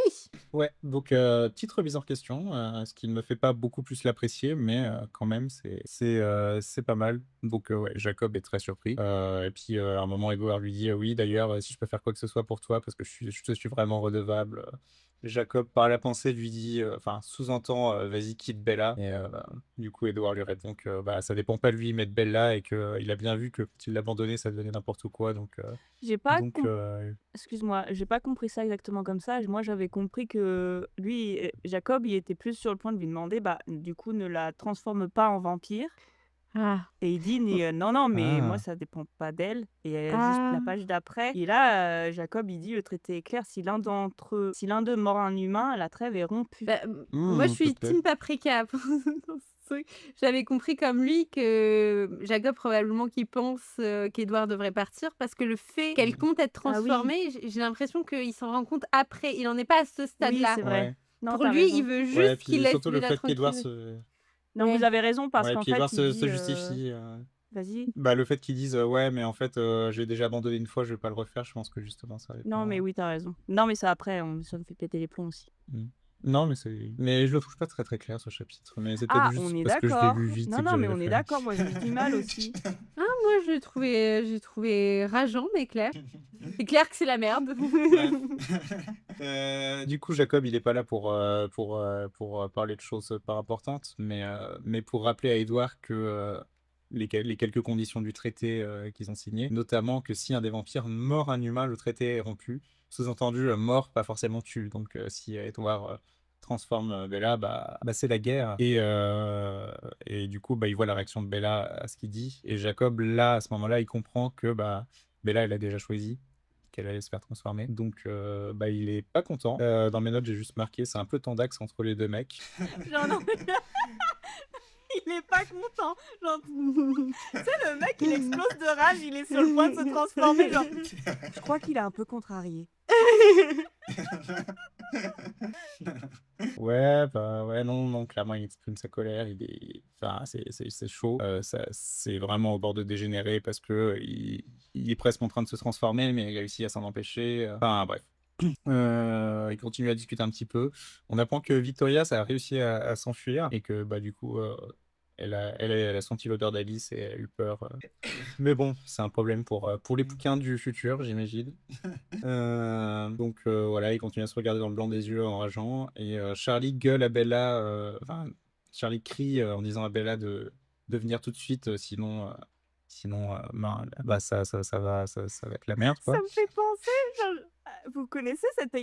Speaker 4: Ouais, donc petite remise en question, ce qui ne me fait pas beaucoup plus l'apprécier, mais quand même, c'est pas mal. Donc ouais, Jacob est très surpris. Et puis à un moment, Edward lui dit oui, d'ailleurs, si je peux faire quoi que ce soit pour toi, parce que je te suis vraiment redevable. Jacob, par la pensée, lui dit, enfin, sous-entend, vas-y, quitte Bella. Et du coup, Edward lui répond que bah, ça dépend pas de lui, mais de Bella, et qu'il a bien vu que s'il l'abandonnait, ça devenait n'importe quoi. Donc,
Speaker 5: J'ai pas
Speaker 4: donc
Speaker 5: Excuse-moi, j'ai pas compris ça exactement comme ça. Moi, j'avais compris que lui, Jacob, il était plus sur le point de lui demander, bah, du coup, ne la transforme pas en vampire.
Speaker 2: Ah.
Speaker 5: Et il dit, non, mais moi,
Speaker 4: Ah.
Speaker 5: ça dépend pas d'elle. Et juste la page d'après. Et là, Jacob, il dit, le traité est clair, si l'un d'eux mord un humain, la trêve est rompue.
Speaker 2: Bah, moi, je suis
Speaker 4: s'il te plaît.
Speaker 2: team Paprika. Dans ce truc. J'avais compris comme lui que Jacob, probablement, qu'il pense qu'Edward devrait partir parce que le fait qu'elle compte être
Speaker 5: Ah oui.
Speaker 2: transformée, j'ai l'impression qu'il s'en rend compte après. Il en est pas à ce
Speaker 5: Oui,
Speaker 2: stade-là.
Speaker 5: c'est vrai.
Speaker 4: Ouais.
Speaker 5: Non,
Speaker 2: Pour
Speaker 5: t'as
Speaker 2: lui,
Speaker 5: raison.
Speaker 2: il veut
Speaker 4: Ouais,
Speaker 2: juste
Speaker 4: puis
Speaker 2: qu'il laisse
Speaker 4: surtout le
Speaker 2: Bella
Speaker 4: fait qu'Edward
Speaker 2: tranquille.
Speaker 5: Non,
Speaker 2: Ouais.
Speaker 5: vous avez raison parce
Speaker 4: ouais,
Speaker 5: qu'en
Speaker 4: puis
Speaker 5: fait,
Speaker 4: Edward
Speaker 5: il
Speaker 4: se
Speaker 5: dit,
Speaker 4: justifie.
Speaker 5: Vas-y.
Speaker 4: Bah, le fait qu'ils disent ouais, mais en fait, j'ai déjà abandonné une fois, je vais pas le refaire, je pense que justement, ça va
Speaker 5: Non,
Speaker 4: pas.
Speaker 5: mais oui, t'as raison. Non, mais ça après, ça me fait péter les plombs aussi.
Speaker 4: Non, mais je le trouve pas très très clair ce chapitre. Mais c'est peut-être
Speaker 5: Ah,
Speaker 4: juste
Speaker 5: on est
Speaker 4: parce que je l'ai
Speaker 5: d'accord.
Speaker 4: lu vite.
Speaker 5: Non,
Speaker 4: et que
Speaker 5: non, mais
Speaker 4: j'avais
Speaker 5: on
Speaker 4: la
Speaker 5: est
Speaker 4: flemme.
Speaker 5: d'accord. Moi, j'ai du mal aussi.
Speaker 2: Moi, j'ai trouvé rageant, mais clair. C'est clair que c'est la merde.
Speaker 4: Du coup, Jacob, il est pas là pour parler de choses pas importantes, mais pour rappeler à Edward que les quelques conditions du traité qu'ils ont signé, notamment que si un des vampires mord un humain, le traité est rompu. Sous-entendu, mort, pas forcément tue. Donc, si Edward transforme Bella, bah c'est la guerre. Et du coup, bah, il voit la réaction de Bella à ce qu'il dit. Et Jacob, là, à ce moment-là, il comprend que bah, Bella, elle a déjà choisi qu'elle allait se faire transformer. Donc, bah, il est pas content. Dans mes notes, j'ai juste marqué, c'est un peu tendax entre les deux mecs.
Speaker 5: Genre, non, mais il est pas content. Genre, tu sais, le mec, il explose de rage, il est sur le point de se transformer. Genre, je crois qu'il est un peu contrarié.
Speaker 4: Ouais, bah ouais, non, clairement, il exprime sa colère. Enfin, c'est chaud. C'est vraiment au bord de dégénérer parce que il est presque en train de se transformer, mais il réussit à s'en empêcher. Enfin, bref. Il continue à discuter un petit peu. On apprend que Victoria, ça a réussi à s'enfuir et que bah du coup, elle a senti l'odeur d'Alice et elle a eu peur. Mais bon, c'est un problème pour les bouquins du futur, j'imagine. Donc voilà, il continue à se regarder dans le blanc des yeux enrageant. Et Charlie gueule à Bella. Enfin, Charlie crie en disant à Bella de venir tout de suite, sinon, ben, bah, ça va être la merde, quoi.
Speaker 5: Ça me fait penser, genre, vous connaissez cet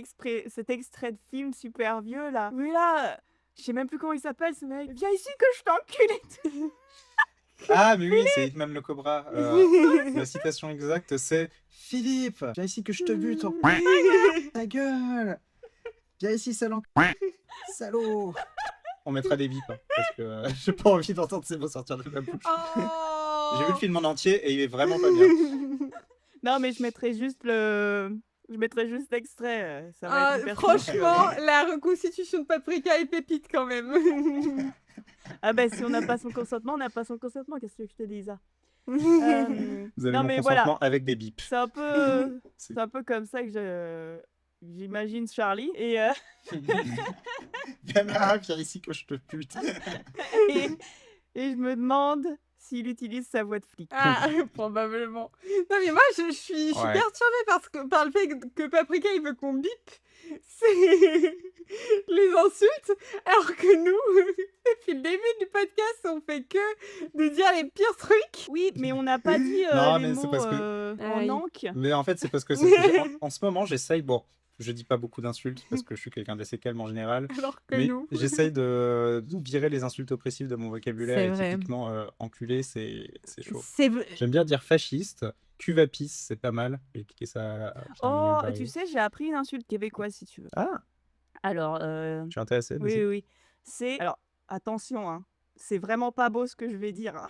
Speaker 5: extrait de film super vieux là? Oui là, je sais même plus comment il s'appelle ce mec. Viens ici que je t'encule et tout.
Speaker 4: Ah, mais oui, c'est Hitman le Cobra. La citation exacte, c'est Philippe, viens ici que je te bute. Ta gueule. Viens ici, salaud. Salaud. On mettra des bips, hein, parce que j'ai pas envie d'entendre ces mots sortir de ma bouche. J'ai vu le film en entier et il est vraiment pas bien.
Speaker 5: Non, mais je mettrai juste l'extrait. Ça va être hyper
Speaker 2: Franchement, la reconstitution de Paprika est pépite quand même.
Speaker 5: Ah ben, si on n'a pas son consentement, on n'a pas son consentement. Qu'est-ce que je te dis, ça?
Speaker 4: Vous avez
Speaker 5: Non,
Speaker 4: mon
Speaker 5: mais
Speaker 4: consentement
Speaker 5: voilà.
Speaker 4: avec des bips.
Speaker 5: C'est un peu comme ça que j'imagine Charlie. Et,
Speaker 4: Viens là, viens ici que je te pute.
Speaker 5: et je me demande s'il utilise sa voix de flic.
Speaker 2: Ah, probablement. Non, mais moi, je suis
Speaker 4: Ouais.
Speaker 2: perturbée par le fait que Paprika, il veut qu'on bip. C'est les insultes, alors que nous, depuis le début du podcast, on fait que de dire les pires trucs.
Speaker 5: Oui, mais on n'a pas dit
Speaker 4: Non,
Speaker 5: les
Speaker 4: mais c'est
Speaker 5: mots
Speaker 4: parce que-
Speaker 5: en
Speaker 2: Aïe.
Speaker 5: anque.
Speaker 4: Mais en fait, c'est parce que en ce moment, j'essaye. Bon, je dis pas beaucoup d'insultes parce que je suis quelqu'un d'assez calme en général.
Speaker 2: Alors que
Speaker 4: Mais
Speaker 2: nous.
Speaker 4: j'essaye de virer les insultes oppressives de mon vocabulaire.
Speaker 2: C'est
Speaker 4: Et
Speaker 2: vrai.
Speaker 4: typiquement, enculé, c'est chaud.
Speaker 2: C'est
Speaker 4: J'aime bien dire fasciste. Cuvapis, c'est pas mal. Et ça, putain,
Speaker 5: Oh,
Speaker 4: milieu
Speaker 5: tu
Speaker 4: varié.
Speaker 5: sais, j'ai appris une insulte québécoise si tu veux.
Speaker 4: Ah,
Speaker 5: Alors,
Speaker 4: je suis intéressé.
Speaker 5: oui,
Speaker 4: Vas-y.
Speaker 5: oui, oui. C'est. Alors, attention, hein. C'est vraiment pas beau ce que je vais dire, hein.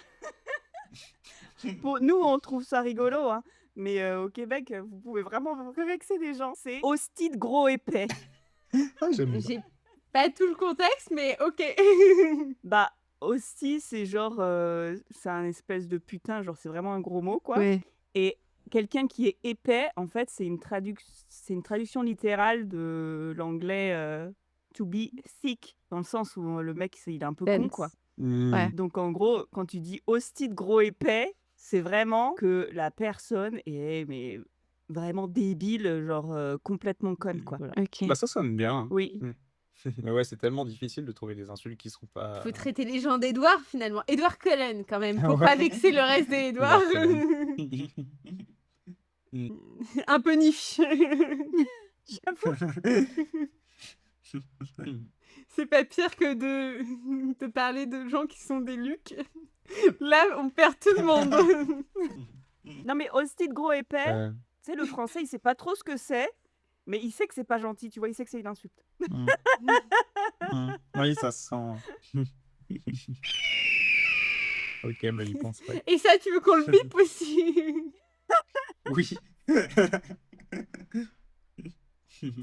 Speaker 5: Nous, on trouve ça rigolo, hein. Mais au Québec, vous pouvez vraiment vous vexer des gens. C'est hostie de gros épais.
Speaker 4: Ah, j'aime bien.
Speaker 2: J'ai pas tout le contexte, mais ok.
Speaker 5: Bah, hostie, c'est genre. C'est un espèce de putain, genre, c'est vraiment un gros mot, quoi.
Speaker 2: Ouais.
Speaker 5: Et quelqu'un qui est épais, en fait, c'est une traduction littérale de l'anglais to be thick, dans le sens où le mec, il est un peu con,
Speaker 2: Dense.
Speaker 5: quoi.
Speaker 2: Ouais.
Speaker 5: Donc, en gros, quand tu dis hostie de gros épais, c'est vraiment que la personne est mais vraiment débile, genre complètement conne, quoi. Voilà.
Speaker 2: Ok.
Speaker 4: Bah, ça sonne bien. Hein.
Speaker 5: Oui.
Speaker 4: Mais ouais, c'est tellement difficile de trouver des insultes qui seront pas.
Speaker 2: Faut traiter les gens d'Edouard finalement. Edouard Cullen quand même, pour
Speaker 4: Ouais.
Speaker 2: pas vexer le reste des Edouard. Un peu niche. C'est pas pire que de parler de gens qui sont des Lucs. Là, on perd tout le monde.
Speaker 5: Non, mais hostie de gros épais,
Speaker 4: Euh,
Speaker 5: tu sais, le français, il sait pas trop ce que c'est, mais il sait que c'est pas gentil, tu vois, il sait que c'est une insulte.
Speaker 4: Oui, ça se sent. Ok, bah, il pense pas.
Speaker 2: Et ça, tu veux qu'on le bip aussi?
Speaker 4: Oui.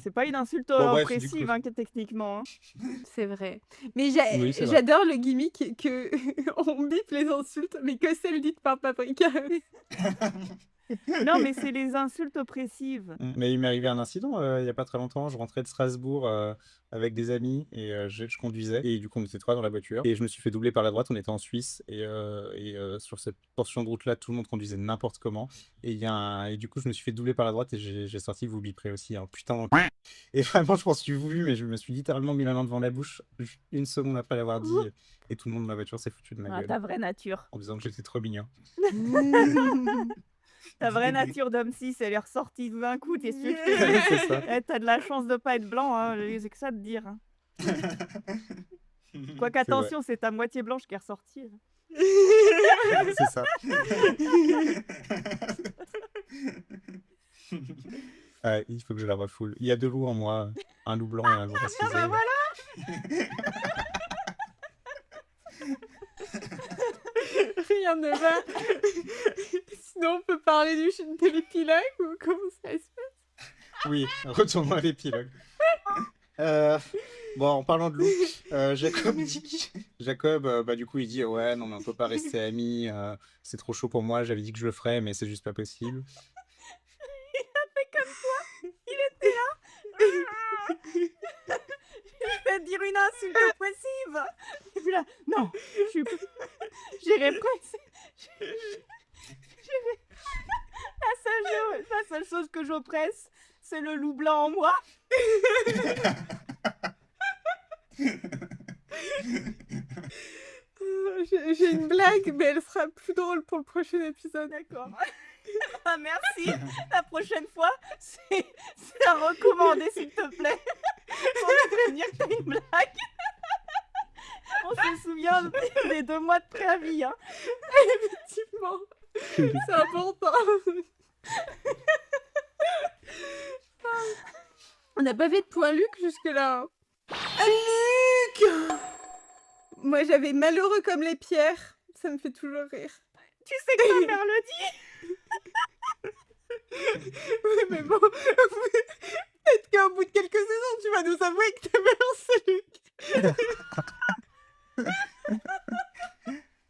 Speaker 5: C'est pas une insulte
Speaker 4: Bon, bref, du
Speaker 5: oppressive,
Speaker 4: coup.
Speaker 5: hein, techniquement. Hein.
Speaker 2: C'est vrai. Mais
Speaker 4: Oui, c'est vrai.
Speaker 2: j'adore le gimmick que on bip les insultes, mais que celles dites par Paprika.
Speaker 5: Non, mais c'est les insultes oppressives.
Speaker 4: Mais il m'est arrivé un incident il y a pas très longtemps. Je rentrais de Strasbourg avec des amis et je conduisais. Et du coup, on était trois dans la voiture. Et je me suis fait doubler par la droite. On était en Suisse. Et sur cette portion de route-là, tout le monde conduisait n'importe comment. Et du coup, je me suis fait doubler par la droite et j'ai sorti vous biperez aussi. Hein. Putain. Et vraiment, je m'en suis voulu, mais je me suis littéralement mis la main devant la bouche une seconde après l'avoir dit. Et tout le monde de la voiture s'est foutu de ma
Speaker 5: Ah,
Speaker 4: gueule
Speaker 5: ta vraie nature.
Speaker 4: en disant que j'étais trop mignon.
Speaker 5: Ta vraie nature d'homme cis, elle est ressortie d'un coup, t'es sûr?
Speaker 4: C'est ça.
Speaker 5: Eh, t'as de la chance de pas être blanc, hein. C'est que ça de dire. Hein. Quoi qu'attention, c'est ta moitié blanche qui est ressortie. Hein.
Speaker 4: C'est ça. Il faut que je la refoule. Il y a deux loups en moi, un loup blanc et un loup racisé.
Speaker 5: bah voilà.
Speaker 2: Rien ne va. Sinon, on peut parler de l'épilogue ou comment ça se passe?
Speaker 4: Oui, retournons à l'épilogue. Bon, en parlant de loup, Jacob, du coup, il dit ouais, non, mais on peut pas rester amis. C'est trop chaud pour moi. J'avais dit que je le ferais, mais c'est juste pas possible.
Speaker 5: Je vais te dire une insulte oppressive. Et puis là, non, j'irai presque. La seule chose que j'oppresse, c'est le loup blanc en moi.
Speaker 2: J'ai une blague, mais elle sera plus drôle pour le prochain épisode.
Speaker 5: D'accord. Ah, merci. La prochaine fois, c'est à recommander, s'il te plaît. Pour te prévenir que t'as une blague. On se souvient des 2 mois de préavis. Hein.
Speaker 2: Effectivement, c'est important. On n'a pas fait de point Luc jusque-là. Luc! Moi, j'avais malheureux comme les pierres. Ça me fait toujours rire.
Speaker 5: Tu sais que ma mère le dit.
Speaker 2: Oui, mais bon, peut-être qu'au bout de quelques saisons, tu vas nous avouer que ta mère, c'est Luc.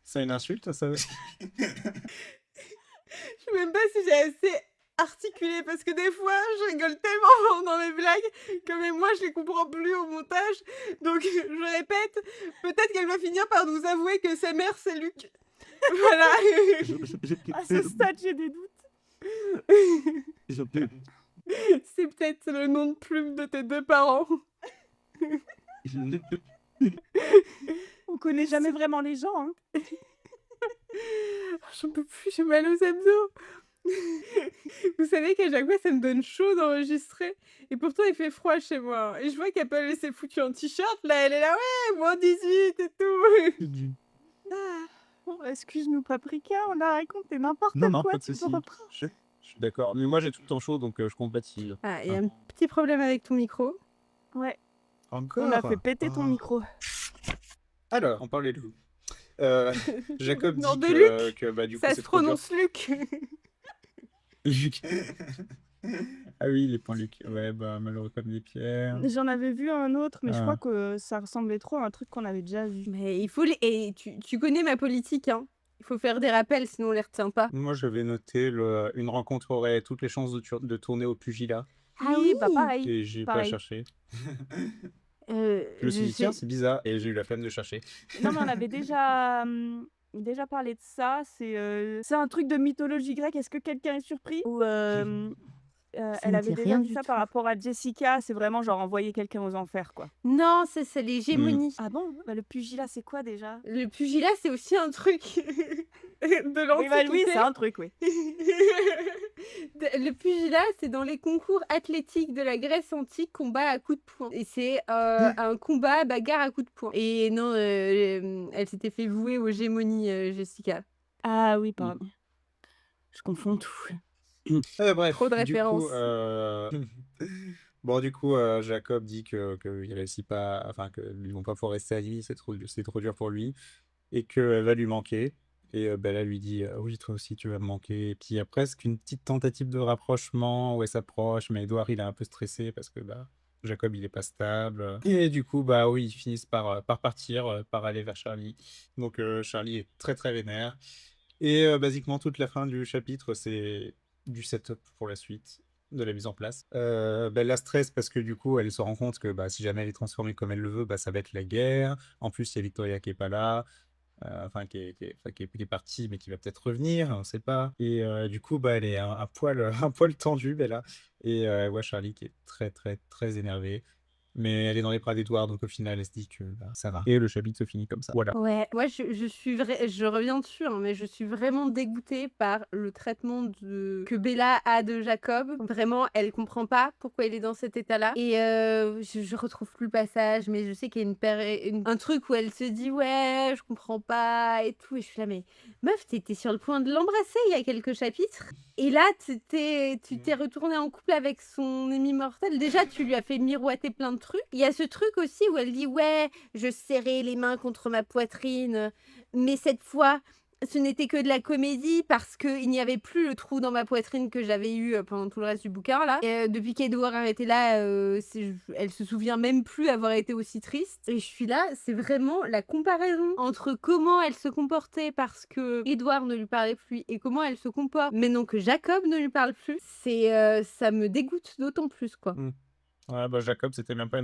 Speaker 4: C'est une insulte, ça aussi.
Speaker 2: Je sais même pas si j'ai assez articulé parce que des fois, je rigole tellement dans mes blagues que même moi, je les comprends plus au montage. Donc, je répète, peut-être qu'elle va finir par nous avouer que sa mère, c'est Luc. Voilà.
Speaker 5: À ce stade, j'ai des doutes.
Speaker 2: C'est peut-être le nom de plume de tes deux parents.
Speaker 5: On connaît jamais vraiment les gens. Hein.
Speaker 2: J'en peux plus, j'ai mal aux abdos. Vous savez qu'à chaque fois, ça me donne chaud d'enregistrer. Et pourtant, il fait froid chez moi. Et je vois qu'Apple, elle s'est foutue en t-shirt. Là, elle est là, ouais, moins 18 et tout.
Speaker 5: Ah, bon, excuse-nous, Paprika, on a raconté n'importe
Speaker 4: Non, non,
Speaker 5: quoi,
Speaker 4: pas de
Speaker 5: tu
Speaker 4: souci.
Speaker 5: peux reprendre.
Speaker 4: Je suis d'accord. Mais moi, j'ai tout le temps chaud, donc je compatis.
Speaker 2: Ah, il y a un petit problème avec ton micro.
Speaker 5: Ouais,
Speaker 4: Encore
Speaker 5: on a fait péter ton
Speaker 4: Oh.
Speaker 5: micro.
Speaker 4: Alors, on parlait de vous. Jacob
Speaker 2: Non,
Speaker 4: dit
Speaker 2: de
Speaker 4: que bah, du coup,
Speaker 2: Ça
Speaker 4: c'est
Speaker 2: se
Speaker 4: trop dur.
Speaker 2: prononce Luc.
Speaker 4: Luc. Ah oui, les points Luc. Ouais, bah, malheureux comme des pierres.
Speaker 5: J'en avais vu un autre, mais je
Speaker 4: Ah.
Speaker 5: crois que ça ressemblait trop à un truc qu'on avait déjà vu.
Speaker 2: Mais il faut et tu connais ma politique, hein. Il faut faire des rappels, sinon on les retient pas.
Speaker 4: Moi, j'avais noté une rencontre aurait toutes les chances de tourner au pugilat.
Speaker 2: Ah
Speaker 5: oui, bah
Speaker 2: oui.
Speaker 5: pareil.
Speaker 4: Et j'ai pas
Speaker 5: pareil.
Speaker 4: cherché.
Speaker 2: Je
Speaker 4: Je me suis dit, tiens, c'est bizarre. Et j'ai eu la flemme de chercher.
Speaker 5: Non, mais on avait déjà parlé de ça. C'est un truc de mythologie grecque. Est-ce que quelqu'un est surpris? Ou elle
Speaker 2: me
Speaker 5: avait
Speaker 2: dit
Speaker 5: déjà
Speaker 2: rien
Speaker 5: dit
Speaker 2: du
Speaker 5: ça
Speaker 2: tout.
Speaker 5: par rapport à Jessica. C'est vraiment genre envoyer quelqu'un aux enfers, quoi.
Speaker 2: Non, c'est l'hégémonie.
Speaker 5: Ah bon? Bah, le pugilat, c'est quoi déjà?
Speaker 2: Le pugilat, c'est aussi un truc de
Speaker 5: Oui, bah,
Speaker 2: l'Antiquité.
Speaker 5: oui, c'est un truc, oui.
Speaker 2: Le pugilat, c'est dans les concours athlétiques de la Grèce antique, combat à coups de poing. Et c'est un combat bagarre à coups de poing. Et non, elle s'était fait vouer aux gémonies, Jessica.
Speaker 5: Ah oui, pardon. Je confonds tout.
Speaker 4: Bref,
Speaker 2: Trop de
Speaker 4: du coup,
Speaker 2: références.
Speaker 4: bon, du coup, Jacob dit que il réussit pas, enfin qu'ils vont pas pouvoir rester amis, c'est trop dur pour lui, et qu'elle va lui manquer. Et Bella lui dit oui, toi aussi tu vas me manquer. Et puis il y a presque une petite tentative de rapprochement où elle s'approche, mais Edouard il est un peu stressé parce que bah Jacob il est pas stable. Et du coup bah oui, ils finissent par partir, par aller vers Charlie. Donc Charlie est très très vénère. Et basiquement toute la fin du chapitre c'est du setup pour la suite, de la mise en place. Bella stresse parce que du coup elle se rend compte que bah, si jamais elle est transformée comme elle le veut, bah, ça va être la guerre. En plus il y a Victoria qui est pas là. Enfin qui est partie mais qui va peut-être revenir, on sait pas. Et du coup bah elle est un poil tendue Bella. Et elle voit Charlie qui est très très très énervé. Mais elle est dans les bras d'Edouard, donc au final, elle se dit que bah, ça va. Et le chapitre se finit comme ça. Voilà.
Speaker 2: Ouais, moi je reviens dessus, hein, mais je suis vraiment dégoûtée par le traitement que Bella a de Jacob. Vraiment, elle comprend pas pourquoi il est dans cet état-là. Et je retrouve plus le passage, mais je sais qu'il y a un truc où elle se dit ouais, je comprends pas et tout. Et je suis là, mais meuf, t'étais sur le point de l'embrasser il y a quelques chapitres. Et là, tu t'es retournée en couple avec son ennemi mortel. Déjà, tu lui as fait miroiter plein de trucs. Il y a ce truc aussi où elle dit ouais, je serrais les mains contre ma poitrine, mais cette fois, ce n'était que de la comédie parce qu'il n'y avait plus le trou dans ma poitrine que j'avais eu pendant tout le reste du bouquin là. Et, depuis qu'Edouard était là, elle se souvient même plus avoir été aussi triste. Et je suis là, c'est vraiment la comparaison entre comment elle se comportait parce que Edouard ne lui parlait plus et comment elle se comporte maintenant que Jacob ne lui parle plus. Ça me dégoûte d'autant plus quoi.
Speaker 4: Ouais, bah Jacob, c'était même pas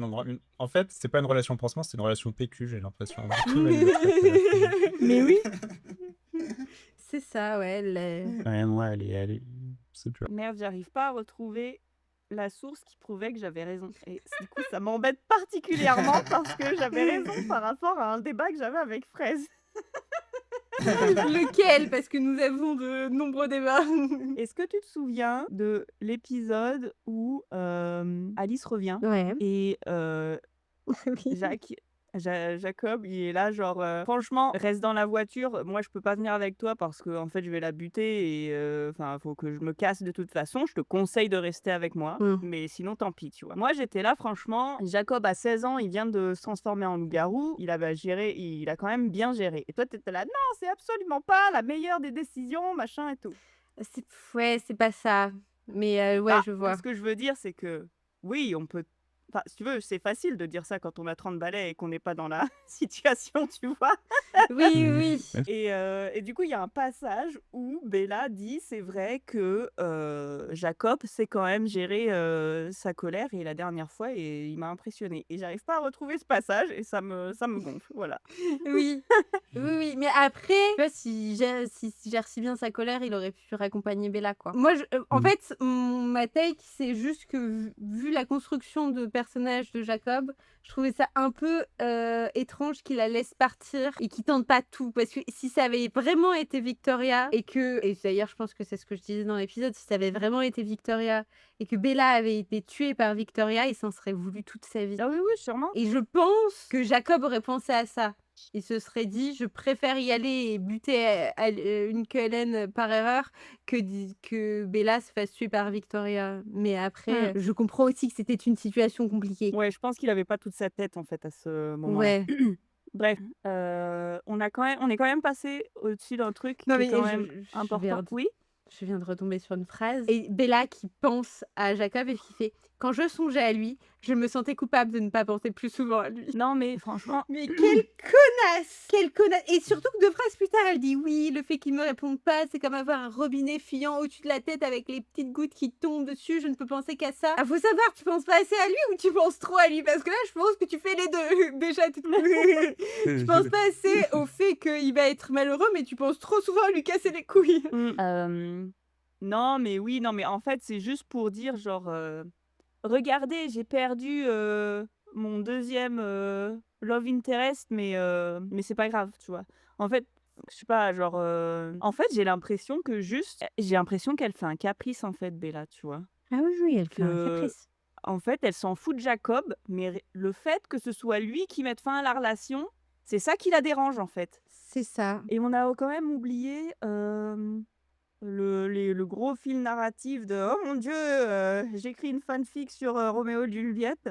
Speaker 4: En fait, c'est pas une relation pansement, c'est une relation PQ, j'ai l'impression.
Speaker 5: Mais oui.
Speaker 2: C'est ça, ouais.
Speaker 4: Ouais, moi, elle est... c'est dur.
Speaker 5: Merde, j'arrive pas à retrouver la source qui prouvait que j'avais raison. Et du coup, ça m'embête particulièrement parce que j'avais raison par rapport à un débat que j'avais avec Fraise.
Speaker 2: Lequel? Parce que nous avons de nombreux débats.
Speaker 5: Est-ce que tu te souviens de l'épisode où Alice revient
Speaker 2: Ouais.
Speaker 5: et
Speaker 2: Oui.
Speaker 5: Jacob, il est là genre franchement, reste dans la voiture, moi je peux pas venir avec toi parce que en fait je vais la buter et enfin faut que je me casse de toute façon, je te conseille de rester avec moi, mais sinon tant pis, tu vois. Moi j'étais là franchement, Jacob a 16 ans, il vient de se transformer en loup-garou, il a quand même bien géré. Et toi t'étais là, non c'est absolument pas la meilleure des décisions, machin et tout.
Speaker 2: Ouais, c'est pas ça. Mais ouais, je vois.
Speaker 5: Ce que je veux dire c'est que oui, on peut... Enfin, si tu veux, c'est facile de dire ça quand on a 30 balais et qu'on n'est pas dans la situation, tu vois.
Speaker 2: Oui, oui.
Speaker 5: Et du coup, il y a un passage où Bella dit, c'est vrai que Jacob sait quand même gérer sa colère et la dernière fois, et il m'a impressionné. Et j'arrive pas à retrouver ce passage et ça me gonfle, voilà.
Speaker 2: Oui. Oui. Mais après, tu vois, s'il gère si bien sa colère, il aurait pu raccompagner Bella, quoi. Moi, en fait, ma take, c'est juste que vu la construction de personnage personnage de Jacob, je trouvais ça un peu étrange qu'il la laisse partir et qu'il tente pas tout. Parce que si ça avait vraiment été Victoria et d'ailleurs je pense que c'est ce que je disais dans l'épisode, si ça avait vraiment été Victoria et que Bella avait été tuée par Victoria, il s'en serait voulu toute sa vie.
Speaker 5: Ah oui, oui, sûrement.
Speaker 2: Et je pense que Jacob aurait pensé à ça. Il se serait dit, je préfère y aller et buter une Cullen par erreur que Bella se fasse tuer par Victoria. Mais après, je comprends aussi que c'était une situation compliquée.
Speaker 5: Ouais, je pense qu'il avait pas toute sa tête en fait à ce moment-là.
Speaker 2: Ouais.
Speaker 5: Bref, on est quand même passé au-dessus d'un truc
Speaker 2: Non,
Speaker 5: qui est
Speaker 2: mais
Speaker 5: quand
Speaker 2: je-
Speaker 5: même
Speaker 2: je
Speaker 5: important.
Speaker 2: viens de-
Speaker 5: Oui.
Speaker 2: Je viens de retomber sur une phrase. Et Bella qui pense à Jacob et qui fait « Quand je songeais à lui, je me sentais coupable de ne pas penser plus souvent à lui. »
Speaker 5: Non, mais franchement,
Speaker 2: Mais quelle connasse! Quelle connasse! Et surtout que 2 phrases plus tard, elle dit oui, le fait qu'il me réponde pas, c'est comme avoir un robinet fuyant au-dessus de la tête avec les petites gouttes qui tombent dessus, je ne peux penser qu'à ça. Ah, faut savoir, tu penses pas assez à lui ou tu penses trop à lui? Parce que là, je pense que tu fais les deux. Déjà, tu penses pas assez au fait qu'il va être malheureux, mais tu penses trop souvent à lui casser les couilles.
Speaker 5: non, mais oui, non, mais en fait, c'est juste pour dire genre, regardez, j'ai perdu mon deuxième love interest, mais c'est pas grave, tu vois. En fait, je sais pas, genre, en fait, j'ai l'impression qu'elle fait un caprice en fait, Bella, tu vois.
Speaker 2: Ah oui, elle fait un
Speaker 5: Que-
Speaker 2: caprice.
Speaker 5: En fait, elle s'en fout de Jacob, mais le fait que ce soit lui qui mette fin à la relation, c'est ça qui la dérange en fait.
Speaker 2: C'est ça.
Speaker 5: Et on a quand même oublié le gros fil narratif de oh mon dieu, j'écris une fanfic sur Roméo et Juliette,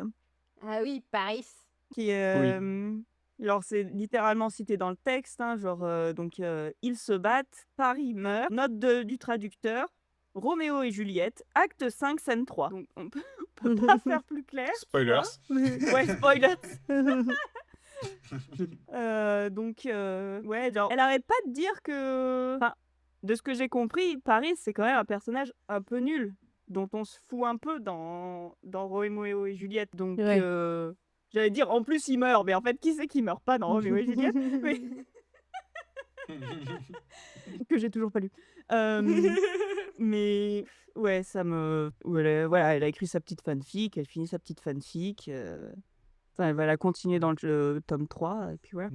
Speaker 2: Ah oui, Paris.
Speaker 5: qui alors c'est littéralement cité dans le texte, hein, genre donc ils se battent, Paris meurt, note du traducteur, Roméo et Juliette, acte 5, scène 3. Donc on peut pas faire plus clair. tu
Speaker 4: Spoilers.
Speaker 5: vois. Ouais, spoilers. Donc, ouais, genre, elle arrête pas de dire que. Enfin, de ce que j'ai compris, Paris, c'est quand même un personnage un peu nul, dont on se fout un peu dans Roméo et Juliette. Donc,
Speaker 2: Ouais.
Speaker 5: j'allais dire, en plus, il meurt, mais en fait, qui c'est qui meurt pas dans Roméo et Juliette? Mais- Que j'ai toujours pas lu. Mais ouais, ça me. Voilà, elle a écrit sa petite fanfic, elle finit sa petite fanfic. Enfin, elle va la continuer dans le tome 3, et puis voilà.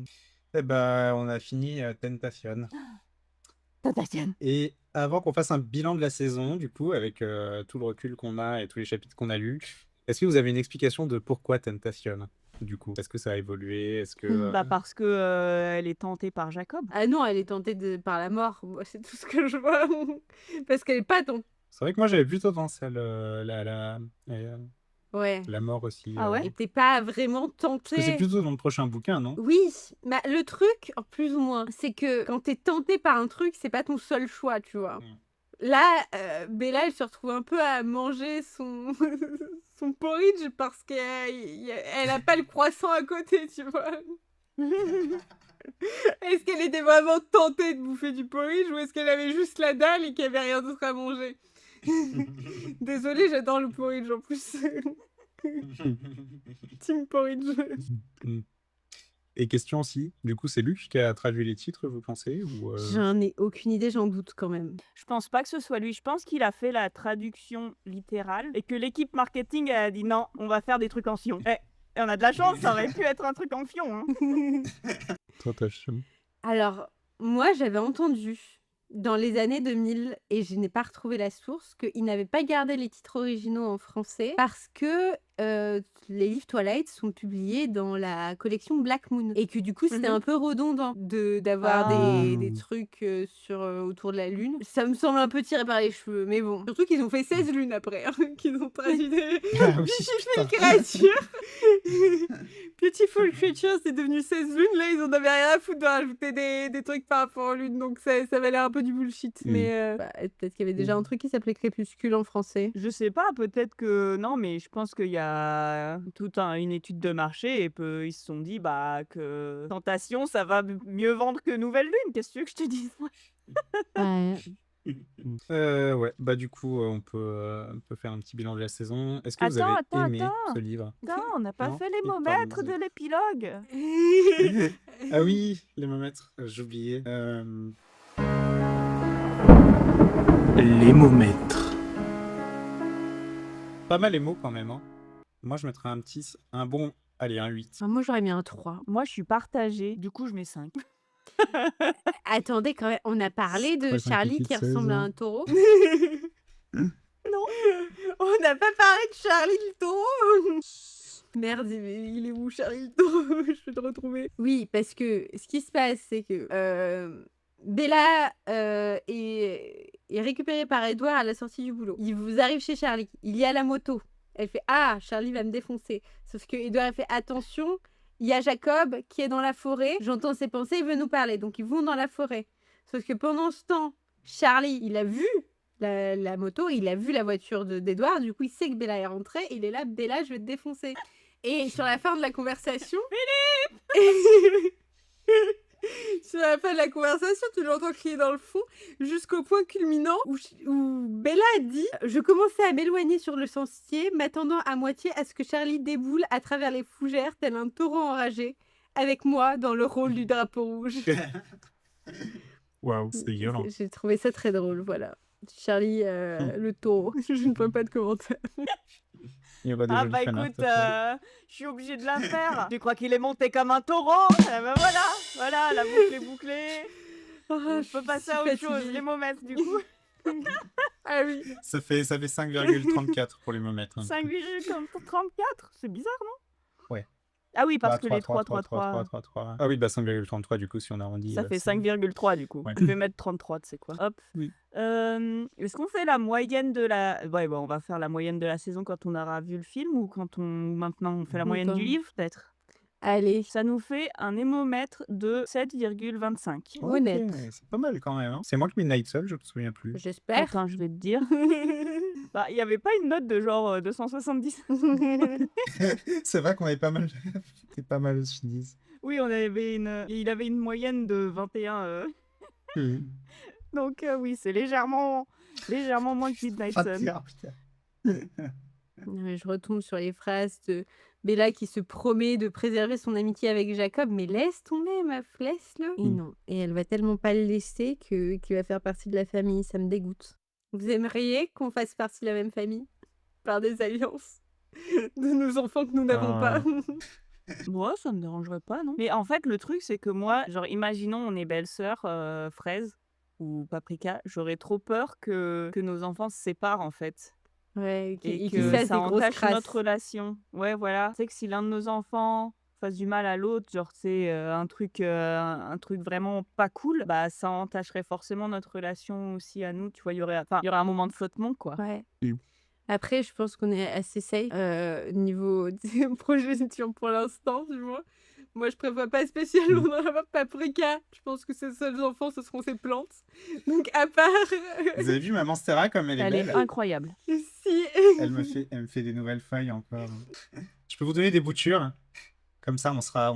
Speaker 4: Eh ben, on a fini Tentation.
Speaker 5: Tentation.
Speaker 4: Et avant qu'on fasse un bilan de la saison, du coup, avec tout le recul qu'on a et tous les chapitres qu'on a lus, est-ce que vous avez une explication de pourquoi Tentation, du coup? Est-ce que ça a évolué? Est-ce que...
Speaker 5: Bah parce que elle est tentée par Jacob.
Speaker 2: Ah non, elle est tentée par la mort. Moi, c'est tout ce que je vois. Parce qu'elle est pas tentée.
Speaker 4: C'est vrai que moi, j'avais plutôt pensé à
Speaker 2: Ouais.
Speaker 4: la mort aussi.
Speaker 5: Ah ouais?
Speaker 2: Et t'es pas vraiment
Speaker 4: Parce que c'est
Speaker 2: tentée.
Speaker 4: plutôt dans le prochain bouquin, non?
Speaker 2: Oui, bah, le truc, en plus ou moins, c'est que quand t'es tenté par un truc, c'est pas ton seul choix, tu vois. Là, Bella, elle se retrouve un peu à manger son, son porridge parce qu'elle a pas le croissant à côté, tu vois. Est-ce qu'elle était vraiment tentée de bouffer du porridge ou est-ce qu'elle avait juste la dalle et qu'il n'y avait rien d'autre à manger? Désolée, j'adore le porridge en plus. Team porridge.
Speaker 4: Et question aussi, du coup, c'est Luc qui a traduit les titres, vous pensez ou
Speaker 2: J'en ai aucune idée, j'en doute quand même.
Speaker 5: Je pense pas que ce soit lui. Je pense qu'il a fait la traduction littérale et que l'équipe marketing a dit non, on va faire des trucs en fion. Et on a de la chance, ça aurait pu être un truc en fion. Hein.
Speaker 4: Tentation.
Speaker 2: Alors, moi, j'avais entendu dans les années 2000, et je n'ai pas retrouvé la source, qu'ils n'avaient pas gardé les titres originaux en français parce que les livres Twilight sont publiés dans la collection Black Moon. Et que du coup, c'était un peu redondant d'avoir des trucs autour de la lune. Ça me semble un peu tiré par les cheveux, mais bon. Surtout qu'ils ont fait 16 lunes après, hein, qu'ils ont traduit des Beautiful Creatures. Beautiful Creatures, c'est devenu 16 lunes. Là, ils en avaient rien à foutre de rajouter des trucs par rapport aux lunes. Donc ça avait l'air un peu du bullshit. Mais peut-être qu'il y avait déjà un truc qui s'appelait Crépuscule en français.
Speaker 5: Je sais pas, peut-être que non, mais je pense qu'il y a toute une étude de marché et ils se sont dit que Tentation, ça va mieux vendre que Nouvelle Lune. Qu'est-ce que tu veux que je te dise?
Speaker 2: Ouais.
Speaker 4: Ouais, bah du coup, on peut faire un petit bilan de la saison. Est-ce que vous avez aimé ce livre?
Speaker 5: Non, on n'a pas
Speaker 4: Non,
Speaker 5: fait les
Speaker 4: pardon,
Speaker 5: momètres de
Speaker 4: désolé.
Speaker 5: l'épilogue.
Speaker 4: Ah oui, les momètres, j'oubliais.
Speaker 1: Les momètres.
Speaker 4: Pas mal les mots quand même, hein. Moi, je mettrais un bon, allez, un 8.
Speaker 2: Moi, j'aurais mis un 3.
Speaker 5: Moi, je suis partagée. Du coup, je mets 5.
Speaker 2: Attendez, quand même, on a parlé de
Speaker 4: Ouais, c'est un
Speaker 2: Charlie
Speaker 4: kiki
Speaker 2: qui
Speaker 4: de 16
Speaker 2: ressemble à
Speaker 4: ans.
Speaker 2: un taureau.
Speaker 5: Non.
Speaker 2: On n'a pas parlé de Charlie le taureau. Merde, il est où Charlie le taureau? Je vais le retrouver. Oui, parce que ce qui se passe, c'est que Bella est récupérée par Edouard à la sortie du boulot. Il vous arrive chez Charlie. Il y a la moto. Elle fait ah, Charlie va me défoncer. Sauf que Edouard fait attention. Il y a Jacob qui est dans la forêt. J'entends ses pensées. Il veut nous parler. Donc ils vont dans la forêt. Sauf que pendant ce temps, Charlie, il a vu la moto, il a vu la voiture d'Edouard. Du coup, il sait que Bella est rentrée. Il est là, Bella, je vais te défoncer. Et sur la fin de la conversation, sur la fin de la conversation, tu l'entends crier dans le fond, jusqu'au point culminant où Bella dit « Je commençais à m'éloigner sur le sentier, m'attendant à moitié à ce que Charlie déboule à travers les fougères tel un taureau enragé, avec moi dans le rôle du drapeau rouge. »
Speaker 4: Waouh, c'est violent.
Speaker 2: J'ai trouvé ça très drôle, voilà. Charlie, le taureau. Je ne peux pas de commentaires.
Speaker 4: Il y aura des
Speaker 5: Ah
Speaker 4: jolis
Speaker 5: bah
Speaker 4: fanarts,
Speaker 5: écoute,
Speaker 4: ça fait.
Speaker 5: je suis obligée de la faire. Tu crois qu'il est monté comme un taureau? Eh ben voilà, la boucle est bouclée. On peut passer à autre chose, les moments du coup.
Speaker 2: Ah oui.
Speaker 4: Ça fait 5,34 pour les momètres.
Speaker 5: 5,34, c'est bizarre, non?
Speaker 4: Ouais.
Speaker 5: Ah oui, parce
Speaker 4: Bah,
Speaker 5: que les 3.
Speaker 4: Ah oui, bah 5,33 du coup, si on arrondit.
Speaker 5: Ça fait 5,3 du coup.
Speaker 4: Ouais.
Speaker 5: Je vais mettre 33, tu sais quoi. Hop.
Speaker 4: Oui.
Speaker 5: Est-ce qu'on fait la moyenne de la... Ouais, bon, on va faire la moyenne de la saison quand on aura vu le film ou maintenant on fait la moyenne du livre peut-être?
Speaker 2: Allez.
Speaker 5: Ça nous fait un hémomètre de 7,25.
Speaker 4: Ok,
Speaker 2: Honnête.
Speaker 4: c'est pas mal quand même. Hein. C'est moi qui Midnight Soul, je me souviens plus.
Speaker 2: J'espère.
Speaker 5: Attends, je vais te dire. Bah, il n'y avait pas une note de genre 270.
Speaker 4: C'est vrai qu'on avait pas mal. C'était pas mal aussi, disent.
Speaker 5: Oui, il avait une moyenne de 21. Donc oui, c'est légèrement moins que Midnight Sun.
Speaker 2: Non, mais je retombe sur les phrases de Bella qui se promet de préserver son amitié avec Jacob, mais laisse tomber, meuf, laisse-le. Et non. Et elle va tellement pas le laisser qu'il va faire partie de la famille, ça me dégoûte. Vous aimeriez qu'on fasse partie de la même famille? Par des alliances de nos enfants que nous n'avons pas.
Speaker 5: Moi, ça me dérangerait pas, non? Mais en fait, le truc, c'est que moi, genre, imaginons on est belle-sœur, Fraise ou Paprika, j'aurais trop peur que nos enfants se séparent, en fait.
Speaker 2: Ouais,
Speaker 5: Et
Speaker 2: qu'ils
Speaker 5: que
Speaker 2: fassent
Speaker 5: ça
Speaker 2: des grosses
Speaker 5: entache
Speaker 2: crasses.
Speaker 5: notre relation. Ouais, voilà. Tu sais que si l'un de nos enfants fasse du mal à l'autre, genre, c'est un truc vraiment pas cool, bah, ça entacherait forcément notre relation aussi à nous. Tu vois, il y aurait un moment de flottement, quoi.
Speaker 2: Ouais.
Speaker 4: Oui.
Speaker 2: Après, je pense qu'on est assez safe niveau projection pour l'instant, tu vois. Moi, je prévois pas spécialement dans la Paprika. Je pense que ses seuls enfants, ce seront ses plantes. Donc, à part...
Speaker 4: Vous avez vu Maman Stera comme elle est
Speaker 5: Elle est
Speaker 4: belle?
Speaker 5: incroyable.
Speaker 2: si...
Speaker 4: Elle me fait des nouvelles feuilles encore. Je peux vous donner des boutures. Comme ça, on sera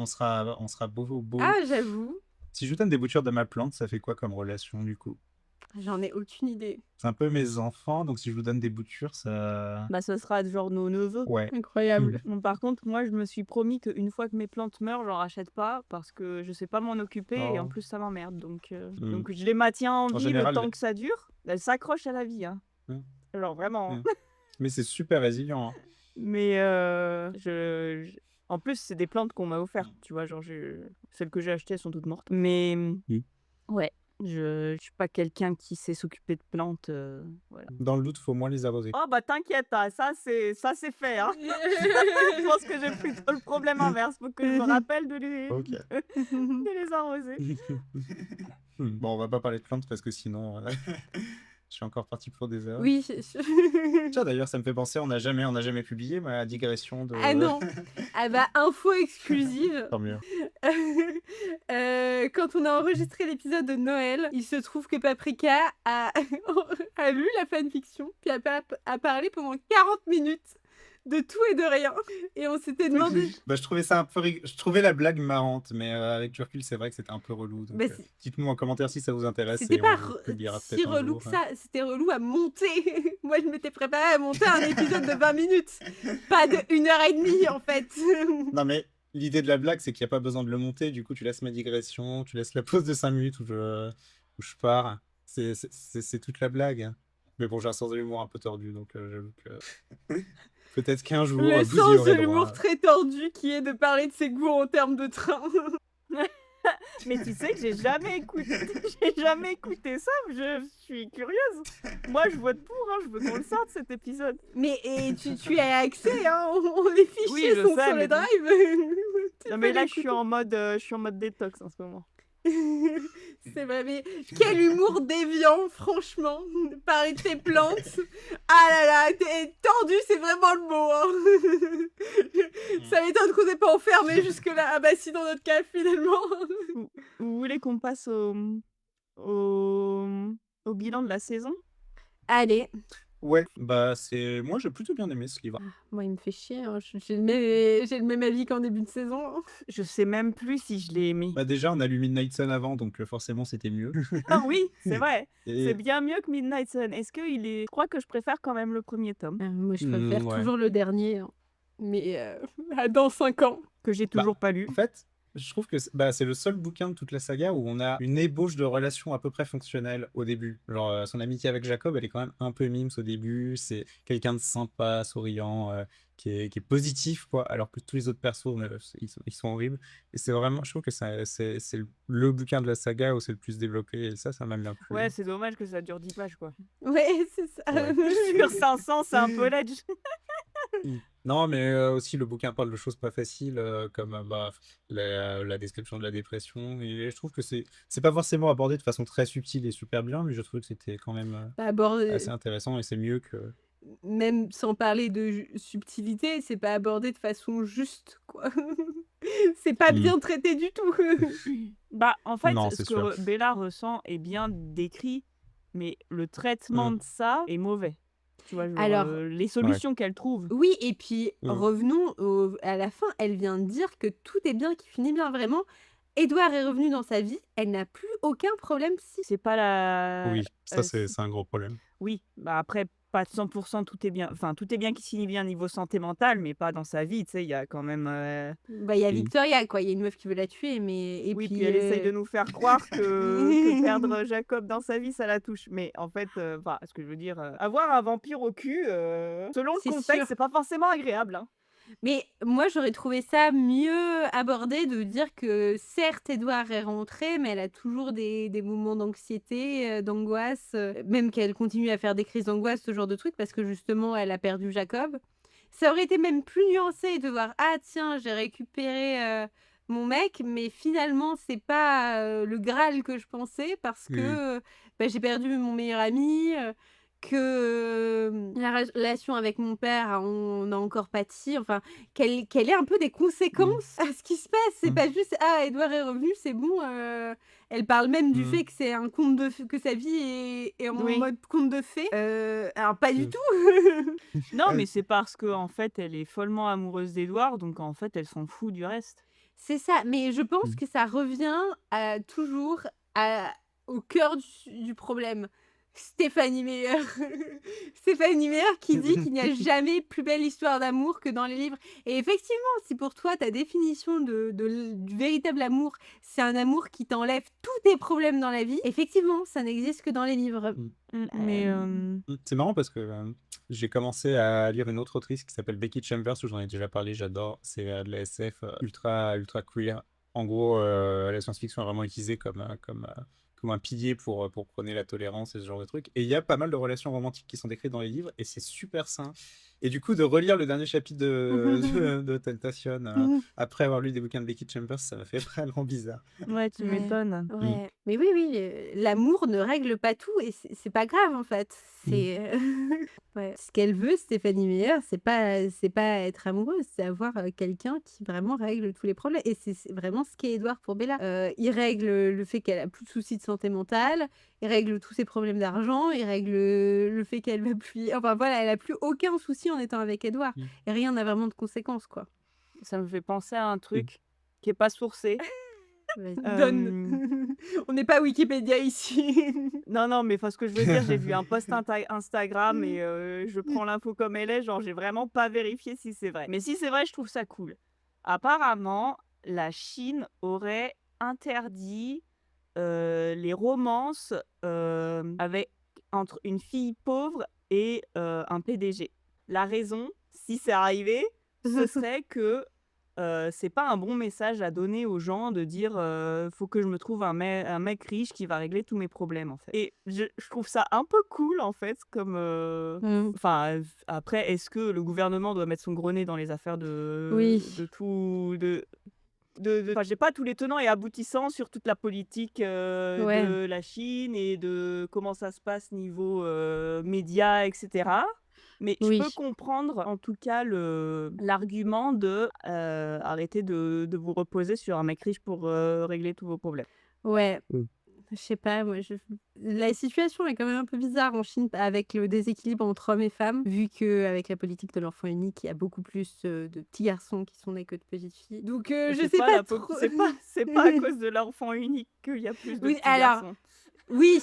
Speaker 4: beau.
Speaker 2: Ah, j'avoue.
Speaker 4: Si je vous donne des boutures de ma plante, ça fait quoi comme relation du coup?
Speaker 2: J'en ai aucune idée.
Speaker 4: C'est un peu mes enfants, donc si je vous donne des boutures, ça...
Speaker 5: Bah, ce sera genre nos neveux.
Speaker 4: Ouais.
Speaker 2: Incroyable.
Speaker 5: Bon, par contre, moi, je me suis promis qu'une fois que mes plantes meurent, j'en rachète pas parce que je sais pas m'en occuper et en
Speaker 4: Oh.
Speaker 5: plus, ça m'emmerde. Donc je les maintiens en vie
Speaker 4: général,
Speaker 5: le temps que ça dure. Elles s'accrochent à la vie. Hein.
Speaker 4: Mm.
Speaker 5: Genre vraiment.
Speaker 4: Mm. Mais c'est super résilient. Hein.
Speaker 5: Mais en plus, c'est des plantes qu'on m'a offertes. Tu vois, genre, celles que j'ai achetées, elles sont toutes mortes. Mais ouais, je suis pas quelqu'un qui sait s'occuper de plantes. Voilà.
Speaker 4: Dans le doute, faut moins les arroser.
Speaker 5: Oh bah t'inquiète, hein, ça c'est fait. Hein. Je pense que j'ai plutôt le problème inverse. Faut que je me rappelle de
Speaker 4: Ok.
Speaker 5: de les arroser.
Speaker 4: Bon, on va pas parler de plantes parce que sinon, je suis encore parti pour des heures.
Speaker 2: Oui.
Speaker 4: Tiens, d'ailleurs, ça me fait penser, on n'a jamais publié ma digression de...
Speaker 2: Ah non. Ah bah, info exclusive.
Speaker 4: Tant mieux.
Speaker 2: Quand on a enregistré l'épisode de Noël, il se trouve que Paprika a lu la fanfiction, puis a parlé pendant 40 minutes de tout et de rien. Et on s'était demandé...
Speaker 4: Bah, je trouvais ça un peu... Je trouvais la blague marrante, mais avec du recul, c'est vrai que c'était un peu relou. Donc,
Speaker 2: Bah,
Speaker 4: dites-nous en commentaire si ça vous intéresse.
Speaker 2: C'était
Speaker 4: et
Speaker 2: pas
Speaker 4: on le publiera
Speaker 2: si
Speaker 4: peut-être un
Speaker 2: relou
Speaker 4: jour.
Speaker 2: que ça, c'était relou à monter. Moi, je m'étais préparée à monter un épisode de 20 minutes, pas de 1h30 en fait.
Speaker 4: Non, mais l'idée de la blague, c'est qu'il n'y a pas besoin de le monter. Du coup, tu laisses ma digression, tu laisses la pause de 5 minutes où je pars. C'est toute la blague. Mais bon, j'ai un sens de l'humour un peu tordu, donc j'avoue que... Peut-être qu'un jour,
Speaker 2: Le
Speaker 4: vous y
Speaker 2: sens de
Speaker 4: aurez
Speaker 2: l'humour
Speaker 4: droit.
Speaker 2: très tordu qui est de parler de ses goûts en termes de train.
Speaker 5: Mais tu sais que j'ai jamais écouté, j'ai jamais écouté ça. Je suis curieuse. Moi, je vote pour. Hein, je veux qu'on le sorte cet épisode.
Speaker 2: Mais et tu as accès, hein, les fichiers
Speaker 5: Oui, je
Speaker 2: sont
Speaker 5: sais,
Speaker 2: sur
Speaker 5: mais
Speaker 2: le
Speaker 5: bon.
Speaker 2: drive. Tu
Speaker 5: Non,
Speaker 2: peux
Speaker 5: mais là,
Speaker 2: l'écouter.
Speaker 5: je suis en mode détox en ce moment.
Speaker 2: C'est vrai, mais quel humour déviant, franchement. Parler de tes plantes. Ah là là, t'es tordu, c'est vraiment le mot. Hein. Ça m'étonne qu'on n'ait pas enfermé jusque-là. Ah bah si, dans notre cas, finalement.
Speaker 5: Vous voulez qu'on passe au, au bilan de la saison?
Speaker 2: Allez.
Speaker 4: Ouais, bah moi j'ai plutôt bien aimé ce livre.
Speaker 2: Moi, il me fait chier. Hein. J'ai le même avis qu'en début de saison. Hein.
Speaker 5: Je sais même plus si je l'ai aimé.
Speaker 4: Bah déjà on a lu Midnight Sun avant donc forcément c'était mieux.
Speaker 5: Ah oui, c'est vrai. C'est
Speaker 4: Et
Speaker 5: bien mieux que Midnight Sun. Est-ce qu'il est... Je crois que je préfère quand même le premier tome,
Speaker 2: Moi, je préfère
Speaker 4: ouais.
Speaker 2: toujours le dernier. Hein. Mais dans 5 ans.
Speaker 5: que j'ai toujours pas lu.
Speaker 4: En fait, je trouve que c'est le seul bouquin de toute la saga où on a une ébauche de relation à peu près fonctionnelle au début. Genre, son amitié avec Jacob, elle est quand même un peu mimes au début. C'est quelqu'un de sympa, souriant, qui est positif, quoi. Alors que tous les autres persos, ils sont horribles. Et c'est vraiment, je trouve que c'est le bouquin de la saga où c'est le plus développé. Et ça m'a bien plu.
Speaker 5: Ouais, c'est dommage que ça dure 10 pages, quoi.
Speaker 2: Ouais, c'est ça.
Speaker 4: Ouais.
Speaker 5: Sur 500, c'est un peu ledge.
Speaker 4: Non, mais aussi le bouquin parle de choses pas faciles, comme la description de la dépression. Et je trouve que c'est pas forcément abordé de façon très subtile et super bien, mais je trouve que c'était quand même
Speaker 2: Pas abordé,
Speaker 4: assez intéressant et c'est mieux que.
Speaker 2: même sans parler de subtilité, c'est pas abordé de façon juste, quoi. C'est pas
Speaker 4: Mm.
Speaker 2: bien traité du tout.
Speaker 5: Bah, en fait,
Speaker 4: Non,
Speaker 5: ce
Speaker 4: c'est
Speaker 5: que
Speaker 4: sûr.
Speaker 5: Bella ressent est bien décrit, mais le traitement
Speaker 4: Mm.
Speaker 5: de ça est mauvais. Tu vois, genre,
Speaker 2: Alors,
Speaker 5: les solutions qu'elle trouve.
Speaker 2: oui, et puis
Speaker 4: Mm.
Speaker 2: revenons à la fin. Elle vient de dire que tout est bien, qui finit bien vraiment. Édouard est revenu dans sa vie. Elle n'a plus aucun problème psy.
Speaker 5: C'est pas la...
Speaker 4: Oui, ça
Speaker 5: c'est-
Speaker 4: c'est un gros problème.
Speaker 5: Oui, bah après, pas de 100%, tout est bien. Enfin, tout est bien qui finit bien niveau santé mentale, mais pas dans sa vie, tu sais, il y a quand même...
Speaker 2: Bah, il y a
Speaker 4: Mm.
Speaker 2: Victoria, quoi. Il y a une meuf qui veut la tuer, mais et
Speaker 5: Oui,
Speaker 2: puis
Speaker 5: puis elle essaye de nous faire croire que perdre Jacob dans sa vie, ça la touche. Mais en fait, ce que je veux dire, avoir un vampire au cul, selon le
Speaker 2: C'est
Speaker 5: contexte,
Speaker 2: sûr.
Speaker 5: c'est pas forcément agréable. Hein.
Speaker 2: Mais moi, j'aurais trouvé ça mieux abordé de dire que certes, Édouard est rentré, mais elle a toujours des moments d'anxiété, d'angoisse, même qu'elle continue à faire des crises d'angoisse, ce genre de truc, parce que justement, elle a perdu Jacob. Ça aurait été même plus nuancé de voir, ah tiens, j'ai récupéré mon mec, mais finalement, c'est pas le Graal que je pensais, parce que j'ai perdu mon meilleur ami. Que la relation avec mon père, on a encore pâti, enfin, qu'elle ait un peu des conséquences à ce qui se passe. C'est
Speaker 4: Mm.
Speaker 2: pas juste, ah, Édouard est revenu, c'est bon. Elle parle même du
Speaker 4: Mm.
Speaker 2: fait que c'est un conte que sa vie est en
Speaker 5: Oui.
Speaker 2: mode conte de fées. Alors, pas du
Speaker 4: Mm.
Speaker 2: tout.
Speaker 5: Non, mais c'est parce que en fait, elle est follement amoureuse d'Édouard, donc en fait, elle s'en fout du reste.
Speaker 2: C'est ça, mais je pense
Speaker 4: Mm.
Speaker 2: que ça revient toujours au cœur du problème. Stéphanie Meyer. Stéphanie Meyer qui dit qu'il n'y a jamais plus belle histoire d'amour que dans les livres. Et effectivement, si pour toi, ta définition du véritable amour, c'est un amour qui t'enlève tous tes problèmes dans la vie, effectivement, ça n'existe que dans les livres.
Speaker 5: Mais
Speaker 4: C'est marrant parce que j'ai commencé à lire une autre autrice qui s'appelle Becky Chambers, où j'en ai déjà parlé, j'adore. C'est de la SF ultra queer. En gros, la science-fiction est vraiment utilisée comme un pilier pour prôner la tolérance et ce genre de trucs. Et il y a pas mal de relations romantiques qui sont décrites dans les livres, et c'est super sain. Et du coup, de relire le dernier chapitre de Tentation, après avoir lu des bouquins de Becky Chambers, ça m'a fait vraiment bizarre.
Speaker 5: ouais, tu
Speaker 2: Ouais.
Speaker 5: m'étonnes.
Speaker 2: Ouais. Mais oui, l'amour ne règle pas tout et c'est pas grave en fait. C'est ouais. Ce qu'elle veut, Stéphanie Meyer, c'est pas être amoureuse, c'est avoir quelqu'un qui vraiment règle tous les problèmes. Et c'est vraiment ce qu'est Édouard pour Bella. Il règle le fait qu'elle a plus de soucis de santé mentale, il règle tous ses problèmes d'argent, il règle le fait qu'elle va plus. Enfin voilà, elle a plus aucun souci en étant avec Édouard. Et rien n'a vraiment de conséquences quoi.
Speaker 5: Ça me fait penser à un truc qui est pas sourcé.
Speaker 2: Donne. On n'est pas Wikipédia ici.
Speaker 5: Non, mais ce que je veux dire, j'ai vu un post Instagram et je prends l'info comme elle est, genre j'ai vraiment pas vérifié si c'est vrai. Mais si c'est vrai, je trouve ça cool. Apparemment, la Chine aurait interdit les romances entre une fille pauvre et un PDG. La raison, si c'est arrivé, ce serait que c'est pas un bon message à donner aux gens de dire faut que je me trouve un mec riche qui va régler tous mes problèmes en fait. Et je trouve ça un peu cool en fait comme enfin après est-ce que le gouvernement doit mettre son gros nez dans les affaires
Speaker 2: Oui.
Speaker 5: de tout enfin, j'ai pas tous les tenants et aboutissants sur toute la politique
Speaker 2: Ouais.
Speaker 5: de la Chine et de comment ça se passe niveau médias, etc. Mais je peux
Speaker 2: Oui.
Speaker 5: comprendre en tout cas l'argument de arrêter de vous reposer sur un mec riche pour régler tous vos problèmes.
Speaker 2: Ouais.
Speaker 4: Mm.
Speaker 2: Je sais pas, moi, la situation est quand même un peu bizarre en Chine avec le déséquilibre entre hommes et femmes, vu qu'avec la politique de l'enfant unique, il y a beaucoup plus de petits garçons qui sont nés que de petites filles. Donc, je
Speaker 5: C'est
Speaker 2: sais
Speaker 5: pas
Speaker 2: pas
Speaker 5: la
Speaker 2: trop.
Speaker 5: c'est pas à cause de l'enfant unique qu'il y a plus de
Speaker 2: Oui,
Speaker 5: petits
Speaker 2: alors,
Speaker 5: garçons.
Speaker 2: oui,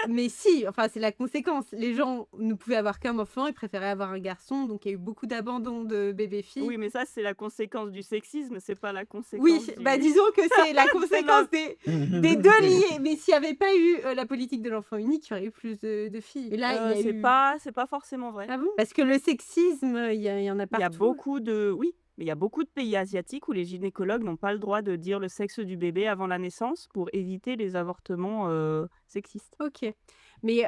Speaker 2: mais si, enfin, c'est la conséquence. Les gens ne pouvaient avoir qu'un enfant, ils préféraient avoir un garçon, donc il y a eu beaucoup d'abandon de bébés-filles.
Speaker 5: Oui, mais ça, c'est la conséquence du sexisme, c'est pas la conséquence
Speaker 2: Oui,
Speaker 5: du...
Speaker 2: bah disons que c'est la conséquence des deux liés. Mais s'il n'y avait pas eu la politique de l'enfant unique, il y aurait eu plus de filles. Et là, il y a eu...
Speaker 5: c'est pas forcément vrai.
Speaker 2: Ah bon? Parce que le sexisme, il y en a partout.
Speaker 5: Il y a beaucoup de... Oui, mais il y a beaucoup de pays asiatiques où les gynécologues n'ont pas le droit de dire le sexe du bébé avant la naissance pour éviter les avortements sexistes.
Speaker 2: Ok. Mais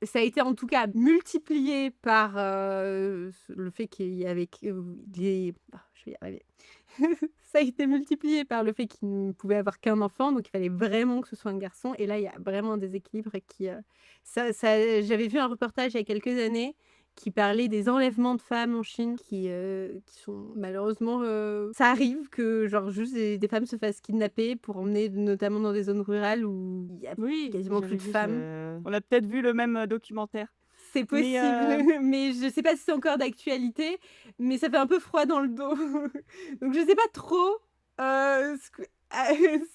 Speaker 2: ça a été en tout cas multiplié par le fait qu'il y avait des... Ah, je vais y arriver. Ça a été multiplié par le fait qu'il ne pouvait avoir qu'un enfant, donc il fallait vraiment que ce soit un garçon. Et là, il y a vraiment un déséquilibre qui... J'avais vu un reportage il y a quelques années qui parlait des enlèvements de femmes en Chine qui sont malheureusement... Ça arrive que genre juste des femmes se fassent kidnapper pour emmener notamment dans des zones rurales où il y a quasiment
Speaker 5: j'avais
Speaker 2: plus de
Speaker 5: vu
Speaker 2: femmes.
Speaker 5: On a peut-être vu le même documentaire.
Speaker 2: C'est possible, mais je sais pas si c'est encore d'actualité, mais ça fait un peu froid dans le dos. Donc je sais pas trop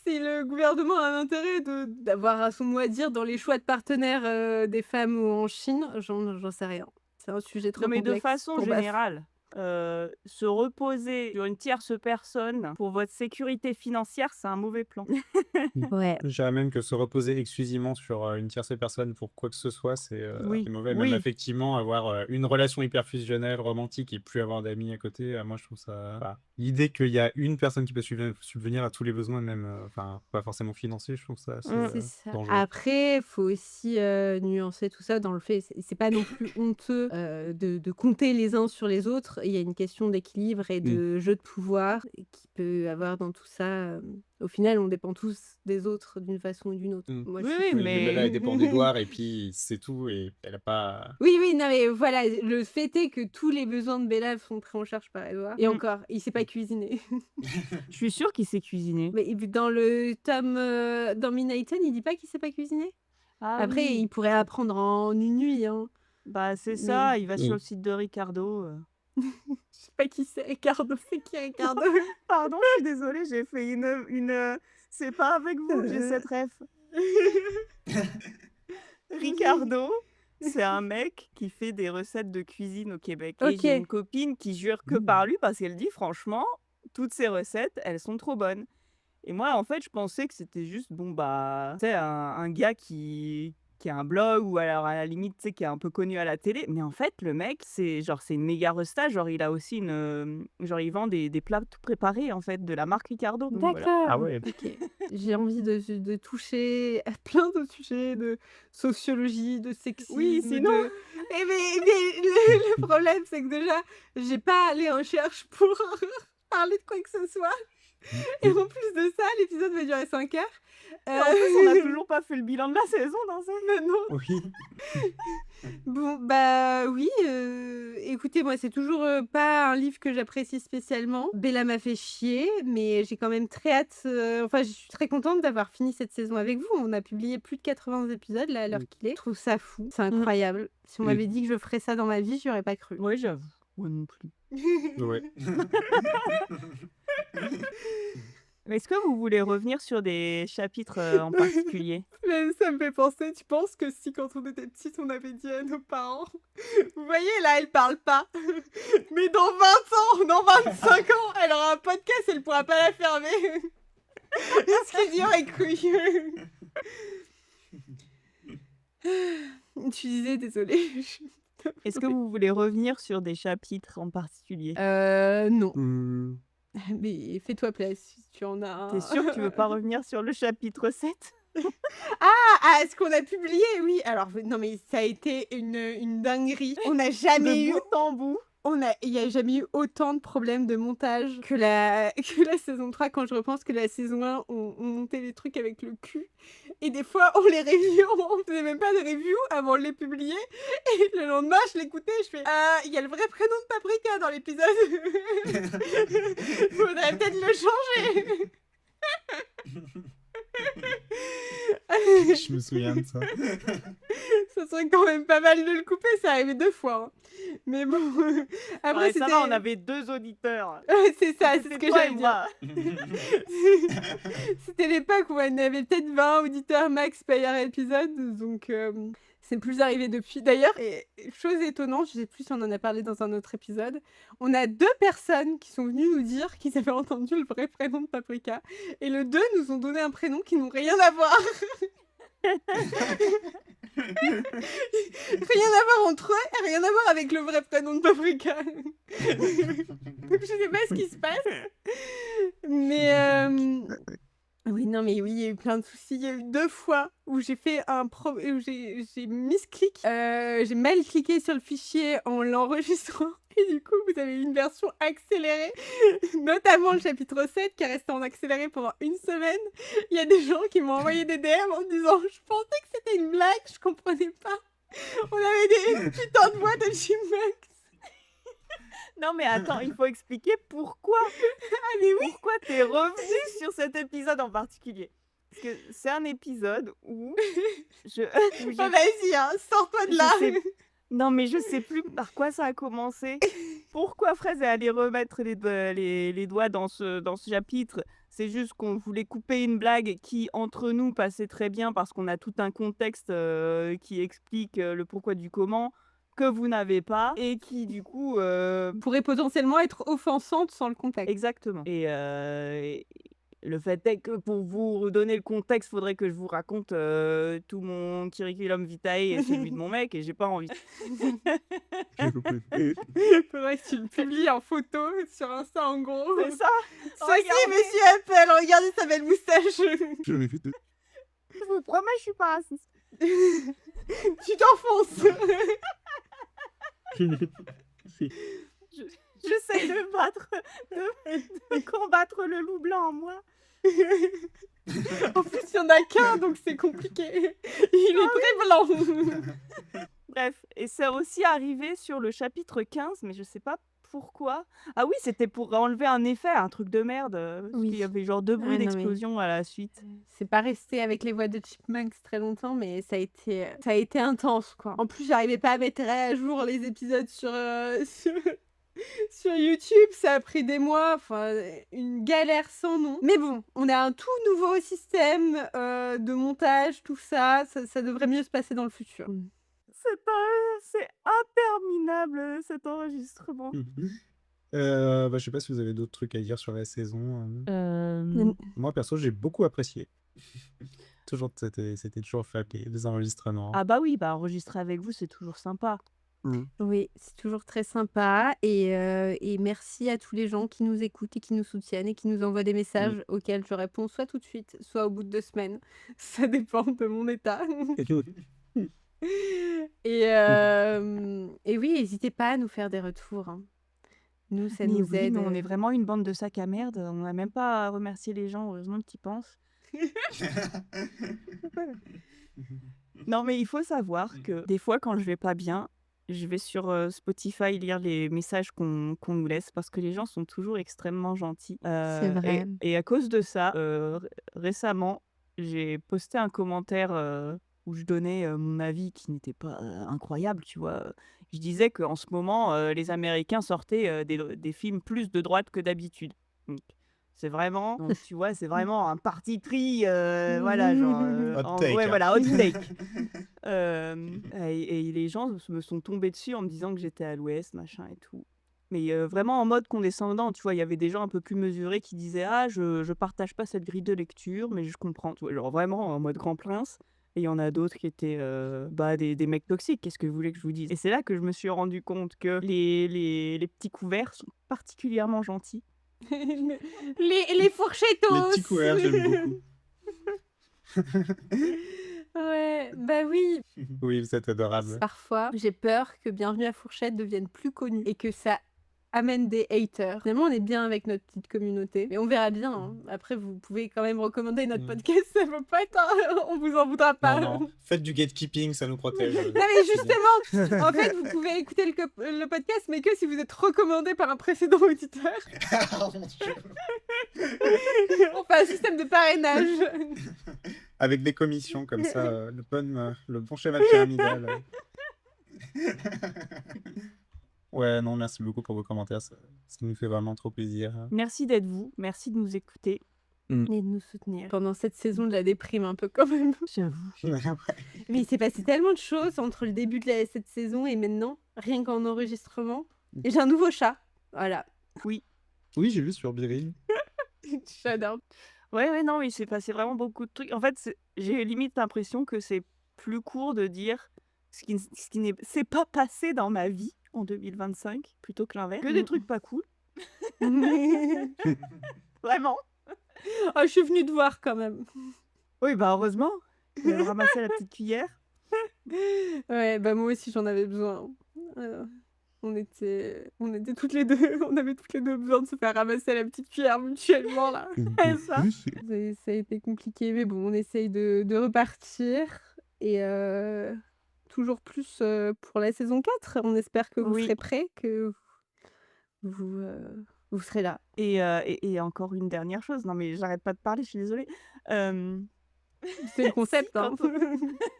Speaker 2: si le gouvernement a un intérêt d'avoir à son mot à dire dans les choix de partenaires des femmes ou en Chine. J'en sais rien. C'est un sujet trop
Speaker 5: Non, mais
Speaker 2: complexe.
Speaker 5: de façon
Speaker 2: Bon, bref.
Speaker 5: générale, se reposer sur une tierce personne pour votre sécurité financière, c'est un mauvais plan.
Speaker 2: Ouais.
Speaker 4: Je dirais même que se reposer exclusivement sur une tierce personne pour quoi que ce soit, c'est
Speaker 5: Oui,
Speaker 4: mauvais.
Speaker 5: oui.
Speaker 4: Même effectivement, avoir une relation hyper fusionnelle, romantique et plus avoir d'amis à côté, moi je trouve ça... Enfin, l'idée qu'il y a une personne qui peut subvenir à tous les besoins, même pas forcément financiers, je trouve ça assez
Speaker 2: C'est ça.
Speaker 4: dangereux.
Speaker 2: Après, il faut aussi nuancer tout ça dans le fait, c'est pas non plus honteux de compter les uns sur les autres. Il y a une question d'équilibre et de jeu de pouvoir qui peut avoir dans tout ça. Au final, on dépend tous des autres d'une façon ou d'une autre. Moi, je
Speaker 5: Oui,
Speaker 2: suis-
Speaker 5: oui, mais-
Speaker 4: Bella, elle dépend d'Edouard et puis c'est tout et elle a pas...
Speaker 2: Oui, non, mais voilà, le fait est que tous les besoins de Bella sont pris en charge par Edouard. Et
Speaker 5: Mm.
Speaker 2: encore, il sait pas cuisiner.
Speaker 5: Je suis sûre qu'il sait cuisiner.
Speaker 2: Mais dans le tome Dominaton, il dit pas qu'il sait pas cuisiner.
Speaker 5: Ah
Speaker 2: Après,
Speaker 5: oui.
Speaker 2: il pourrait apprendre en une nuit. Hein.
Speaker 5: Bah, c'est ça, il va sur
Speaker 4: Mm.
Speaker 5: le site de Ricardo.
Speaker 2: Je sais pas qui c'est, Ricardo. C'est qui, Ricardo?
Speaker 5: Pardon, je suis désolée, j'ai fait une... C'est pas avec vous que j'ai cette ref. Ricardo, c'est un mec qui fait des recettes de cuisine au Québec. Et
Speaker 2: Ok.
Speaker 5: j'ai une copine qui jure que par lui parce qu'elle dit franchement, toutes ces recettes, elles sont trop bonnes. Et moi, en fait, je pensais que c'était juste, bon, bah, tu sais, un gars qui a un blog ou alors à la limite, tu sais, qui est un peu connu à la télé. Mais en fait, le mec, c'est une méga resta. Genre, il a aussi genre, il vend des plats tout préparés, en fait, de la marque Ricardo. Donc, voilà.
Speaker 2: D'accord.
Speaker 4: Ah ouais.
Speaker 2: Ok. J'ai envie de toucher à plein de sujets de sociologie, de sexisme.
Speaker 5: Oui, sinon-
Speaker 2: Mais le problème, c'est que déjà, j'ai pas allé en cherche pour parler de quoi que ce soit. Et en plus de ça, l'épisode va durer 5 heures.
Speaker 5: Et en plus, on n'a toujours pas fait le bilan de la saison dans ça.
Speaker 2: Non.
Speaker 4: Oui.
Speaker 2: Bon, bah oui, écoutez, moi, c'est toujours pas un livre que j'apprécie spécialement. Bella m'a fait chier, mais j'ai quand même très hâte. Enfin, je suis très contente d'avoir fini cette saison avec vous. On a publié plus de 80 épisodes, là, à l'heure qu'il est. Je trouve ça fou, c'est incroyable. Si on m'avait dit que je ferais ça dans ma vie, j'y aurais pas cru.
Speaker 5: Oui, j'avoue. Moi non plus.
Speaker 4: Ouais.
Speaker 5: Mais est-ce que vous voulez revenir sur des chapitres en particulier?
Speaker 2: Mais ça me fait penser, tu penses que si quand on était petite, on avait dit à nos parents, vous voyez là, elle parle pas, mais dans 20 ans, dans 25 ans, elle aura un podcast, elle pourra pas la fermer. Est-ce qu'il y aurait cru? Tu disais, désolée.
Speaker 5: Est-ce que vous voulez revenir sur des chapitres en particulier?
Speaker 2: Non.
Speaker 1: Hmm.
Speaker 2: Mais fais-toi plaisir si tu en as
Speaker 5: T'es
Speaker 2: un.
Speaker 5: sûr que tu veux pas revenir sur le chapitre 7?
Speaker 2: Ah, ce qu'on a publié, oui. Alors, non, mais ça a été une dinguerie. On n'a jamais
Speaker 5: De
Speaker 2: eu,
Speaker 5: bout en bout.
Speaker 2: il n'y a jamais eu autant de problèmes de montage que la saison 3. Quand je repense que la saison 1, on montait les trucs avec le cul. Et des fois, on les review, on faisait même pas de review avant de les publier. Et le lendemain, je l'écoutais, je fais il y a le vrai prénom de Paprika dans l'épisode. Faudrait peut-être le changer.
Speaker 4: Je me souviens de ça.
Speaker 2: Ça serait quand même pas mal de le couper, ça arrivé 2 fois, hein. Mais bon, après
Speaker 5: Ouais, ça
Speaker 2: c'était
Speaker 5: va, on avait 2 auditeurs.
Speaker 2: c'est ça, c'est ce que
Speaker 5: toi et
Speaker 2: j'allais dire.
Speaker 5: moi.
Speaker 2: C'était l'époque où on avait peut-être 20 auditeurs max par épisode, donc c'est plus arrivé depuis. D'ailleurs, et chose étonnante, je sais plus si on en a parlé dans un autre épisode, on a 2 personnes qui sont venues nous dire qu'ils avaient entendu le vrai prénom de Paprika, et les 2 nous ont donné un prénom qui n'ont rien à voir. Rien à voir entre eux et rien à voir avec le vrai prénom de Paprika. Donc je sais pas ce qui se passe. Mais oui, non, mais oui, il y a eu plein de soucis. Il y a eu 2 fois où j'ai fait où j'ai misclick. J'ai mal cliqué sur le fichier en l'enregistrant. Et du coup, vous avez une version accélérée, notamment le chapitre 7 qui est resté en accéléré pendant 1 semaine. Il y a des gens qui m'ont envoyé des DM en me disant « Je pensais que c'était une blague, je comprenais pas. On avait des putains de voix de chipmunks. »
Speaker 5: Non, mais attends, il faut expliquer pourquoi.
Speaker 2: Ah mais oui.
Speaker 5: Pourquoi t'es revenu sur cet épisode en particulier? Parce que c'est un épisode où je... où j'ai-
Speaker 2: Oh, vas-y, hein, sors-toi de
Speaker 5: je
Speaker 2: là.
Speaker 5: sais- Non, mais je sais plus par quoi ça a commencé. Pourquoi Fraise est allée remettre les doigts dans ce chapitre? C'est juste qu'on voulait couper une blague qui, entre nous, passait très bien parce qu'on a tout un contexte qui explique le pourquoi du comment que vous n'avez pas et qui, du coup...
Speaker 2: Pourrait potentiellement être offensante sans le contexte.
Speaker 5: Exactement. Et le fait est que pour vous donner le contexte, faudrait que je vous raconte tout mon curriculum vitae et celui de mon mec, et j'ai pas envie.
Speaker 2: Faudrait que tu le publies en photo sur Insta en gros.
Speaker 5: C'est ça.
Speaker 2: Ceci,
Speaker 5: Regardez.
Speaker 2: monsieur Apple, regardez sa belle moustache.
Speaker 5: Je vous promets, je suis pas raciste.
Speaker 2: Tu t'enfonces.
Speaker 5: J'essaie de combattre le loup blanc en moi.
Speaker 2: En plus, il y en a qu'un, donc c'est compliqué. Il est très blanc.
Speaker 5: Bref, et c'est aussi arrivé sur le chapitre 15, mais je sais pas pourquoi. Ah oui, c'était pour enlever un effet, un truc de merde, parce
Speaker 2: Oui.
Speaker 5: qu'il y avait genre 2 bruits
Speaker 2: Ah, non, mais-
Speaker 5: d'explosion à la suite.
Speaker 2: C'est pas resté avec les voix de Chipmunks très longtemps, mais ça a été intense, quoi. En plus, j'arrivais pas à mettre à jour les épisodes sur YouTube. Ça a pris des mois, enfin, une galère sans nom. Mais bon, on a un tout nouveau système de montage, tout ça. Ça devrait mieux se passer dans le futur.
Speaker 5: C'est interminable cet enregistrement.
Speaker 4: Je sais pas si vous avez d'autres trucs à dire sur la saison. Moi, perso, j'ai beaucoup apprécié. C'était toujours fab, les enregistrements.
Speaker 5: Ah bah oui, bah enregistrer avec vous, c'est toujours sympa.
Speaker 2: Oui, c'est toujours très sympa. Et merci à tous les gens qui nous écoutent et qui nous soutiennent et qui nous envoient des messages auxquels je réponds soit tout de suite, soit au bout de 2 semaines. Ça dépend de mon état. Et oui, n'hésitez pas à nous faire des retours, hein. Nous, ça
Speaker 5: Mais
Speaker 2: nous
Speaker 5: oui,
Speaker 2: aide.
Speaker 5: mais on est vraiment une bande de sacs à merde. On n'a même pas à remercier les gens, heureusement que tu penses. Non, mais il faut savoir que des fois, quand je vais pas bien, je vais sur Spotify lire les messages qu'on nous laisse parce que les gens sont toujours extrêmement gentils.
Speaker 2: C'est vrai.
Speaker 5: Et à cause de ça, récemment, j'ai posté un commentaire où je donnais mon avis qui n'était pas incroyable, tu vois. Je disais qu'en ce moment, les Américains sortaient des films plus de droite que d'habitude. Donc, c'est vraiment, donc, tu vois, c'est vraiment un parti pris, voilà, genre,
Speaker 4: Hot take,
Speaker 5: ouais,
Speaker 4: hein.
Speaker 5: voilà, hot take. Et les gens me sont tombés dessus en me disant que j'étais à l'ouest, machin et tout. Mais vraiment en mode condescendant, tu vois, il y avait des gens un peu plus mesurés qui disaient « Ah, je partage pas cette grille de lecture, mais je comprends. » Tu vois, genre vraiment en mode grand prince. Et il y en a d'autres qui étaient des mecs toxiques. Qu'est-ce que vous voulez que je vous dise? Et c'est là que je me suis rendu compte que les petits couverts sont particulièrement gentils.
Speaker 2: Les fourchettos.
Speaker 4: Les petits couverts, j'aime beaucoup.
Speaker 2: Ouais, bah oui.
Speaker 4: Oui, vous êtes adorable.
Speaker 2: Parfois, j'ai peur que Bienvenue à Fourchette devienne plus connu et que ça amène des haters. Finalement, on est bien avec notre petite communauté, mais on verra bien. Hein. Après, vous pouvez quand même recommander notre podcast, ça veut pas être... on vous en voudra pas.
Speaker 4: Non, faites du gatekeeping, ça nous protège.
Speaker 2: Non mais justement, en fait, vous pouvez écouter le podcast, mais que si vous êtes recommandé par un précédent auditeur.
Speaker 4: Oh mon Dieu.
Speaker 2: On fait un système de parrainage.
Speaker 4: Avec des commissions comme ça, le bon schéma pyramidal. Ouais, non, merci beaucoup pour vos commentaires, ça nous fait vraiment trop plaisir.
Speaker 5: Merci d'être vous, merci de nous écouter.
Speaker 2: Et de nous soutenir. Pendant cette saison de la déprime un peu quand même.
Speaker 5: J'avoue.
Speaker 2: Mais il s'est passé tellement de choses entre le début de cette saison et maintenant, rien qu'en enregistrement. Et j'ai un nouveau chat. Voilà.
Speaker 5: Oui,
Speaker 4: Oui, j'ai vu sur Biril.
Speaker 2: J'adore.
Speaker 5: ouais, non, mais il s'est passé vraiment beaucoup de trucs. En fait, j'ai limite l'impression que c'est plus court de dire ce qui ne s'est pas passé dans ma vie en 2025, plutôt que l'inverse. Que des trucs pas cool. Vraiment.
Speaker 2: Oh, je suis venue te voir quand même.
Speaker 5: Oui, bah heureusement. J'ai ramassé la petite cuillère.
Speaker 2: Ouais, bah moi aussi j'en avais besoin. On était toutes les deux, on avait toutes les deux besoin de se faire ramasser la petite cuillère mutuellement là. Ça a été compliqué, mais bon, on essaye de repartir et toujours plus pour la saison 4. On espère que vous serez prêts, que vous serez là.
Speaker 5: Et encore une dernière chose, non mais j'arrête pas de parler, je suis désolée.
Speaker 2: C'est le concept,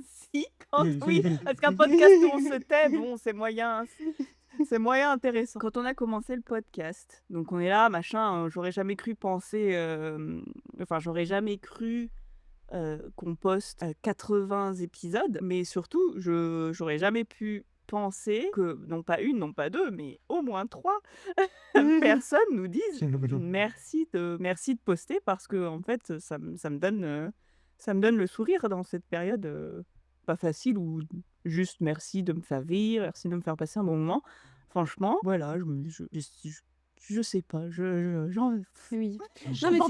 Speaker 5: Si,
Speaker 2: hein.
Speaker 5: Oui, parce qu'un podcast où on se tait, bon, c'est moyen intéressant. Quand on a commencé le podcast, donc on est là, machin, j'aurais jamais cru qu'on poste 80 épisodes, mais surtout, j'aurais jamais pu penser que, non pas une, non pas deux, mais au moins 3 personnes nous disent merci de poster parce que, en fait, ça me donne le sourire dans cette période pas facile ou juste merci de me faire rire, merci de me faire passer un bon moment. Franchement, voilà, je sais pas,
Speaker 2: Oui. Non, mais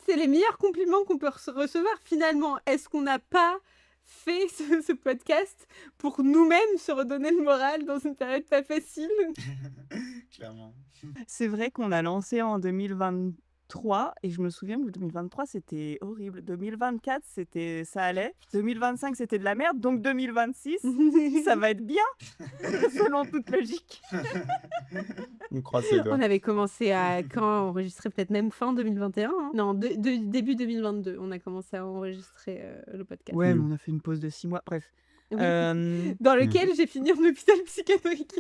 Speaker 2: c'est les meilleurs compliments qu'on peut recevoir finalement. Est-ce qu'on n'a pas fait ce podcast pour nous-mêmes se redonner le moral dans une période pas facile?
Speaker 4: Clairement.
Speaker 5: C'est vrai qu'on a lancé en 2023 et je me souviens que 2023 c'était horrible. 2024 ça allait. 2025 c'était de la merde. Donc 2026 ça va être bien selon toute logique.
Speaker 4: On croise les doigts.
Speaker 2: On avait commencé à enregistrer peut-être même fin 2021. Hein. Non, début 2022, on a commencé à enregistrer le podcast.
Speaker 5: Ouais, mais on a fait une pause de 6 mois. Bref.
Speaker 2: Oui. Dans lequel j'ai fini en hôpital psychiatrique.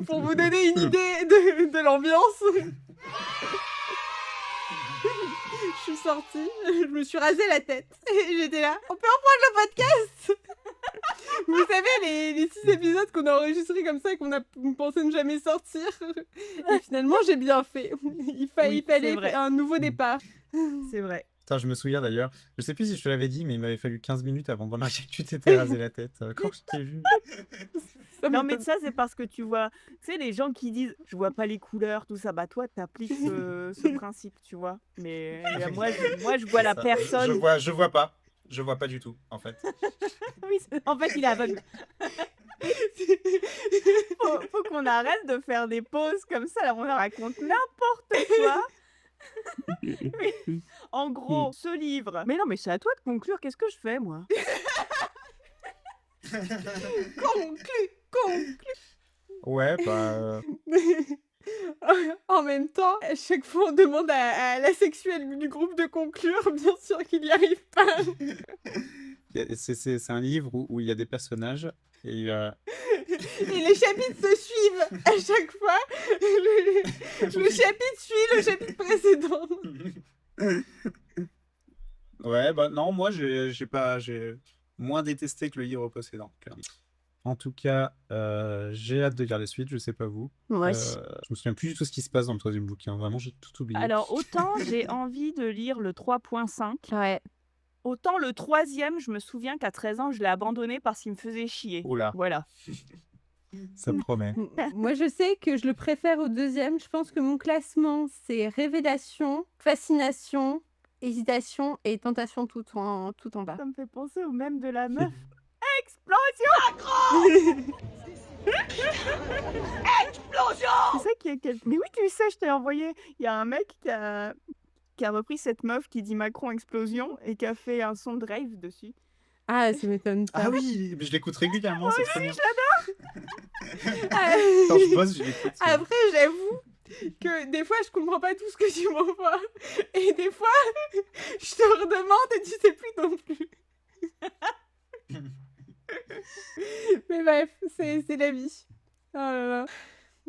Speaker 2: Pour vous donner une idée de l'ambiance. Je suis sortie, je me suis rasé la tête et j'étais là. On peut reprendre le podcast? Vous savez, les 6 épisodes qu'on a enregistrés comme ça et on pensait ne jamais sortir. Et finalement, j'ai bien fait. Il fallait un nouveau départ.
Speaker 5: C'est vrai.
Speaker 4: Putain, je me souviens d'ailleurs, je sais plus si je te l'avais dit, mais il m'avait fallu 15 minutes avant de remarquer que tu t'étais rasé la tête quand je t'ai vu.
Speaker 5: Non, mais ça, c'est parce que tu vois, tu sais, les gens qui disent je vois pas les couleurs, tout ça, bah toi, t'appliques ce principe, tu vois. Mais moi, je vois la personne.
Speaker 4: Je vois pas. Je vois pas du tout, en fait.
Speaker 5: Oui, en fait, il est aveugle. Faut qu'on arrête de faire des pauses comme ça, là, on raconte n'importe quoi. Oui. En gros, ce livre. Mais non, mais c'est à toi de conclure. Qu'est-ce que je fais, moi?
Speaker 2: Conclue.
Speaker 4: Ouais, bah...
Speaker 2: En même temps, à chaque fois on demande à la sexuelle du groupe de conclure, bien sûr qu'il n'y arrive pas.
Speaker 4: C'est un livre où il y a des personnages et
Speaker 2: Et les chapitres se suivent à chaque fois. Le chapitre suit le chapitre précédent.
Speaker 4: Ouais, bah non, moi j'ai moins détesté que le livre précédent, clairement. En tout cas, j'ai hâte de lire les suites, je sais pas vous.
Speaker 5: Moi
Speaker 4: Je me souviens plus du tout ce qui se passe dans le 3e bouquin, vraiment j'ai tout oublié.
Speaker 5: Alors, autant j'ai envie de lire le 3.5,
Speaker 2: Ouais.
Speaker 5: Autant le troisième, je me souviens qu'à 13 ans, je l'ai abandonné parce qu'il me faisait chier.
Speaker 4: Oula,
Speaker 5: Voilà.
Speaker 4: ça promet.
Speaker 2: Moi, je sais que je le préfère au deuxième. Je pense que mon classement, c'est révélation, fascination, hésitation et tentation tout en bas.
Speaker 5: Ça me fait penser au même de la meuf. Explosion! Tu sais qu'il y a Mais oui, tu sais, je t'ai envoyé. Il y a un mec qui a repris cette meuf qui dit Macron explosion et qui a fait un son de rave dessus.
Speaker 2: Ah, ça m'étonne pas.
Speaker 4: Ah oui, mais je l'écoute régulièrement, c'est trop bien.
Speaker 2: Ah,
Speaker 4: Quand je bosse, je l'écoute.
Speaker 2: Après, j'avoue que des fois, je comprends pas tout ce que tu m'envoies. Et des fois, je te redemande et tu sais plus non plus. Mais bref, c'est la vie. Oh là là.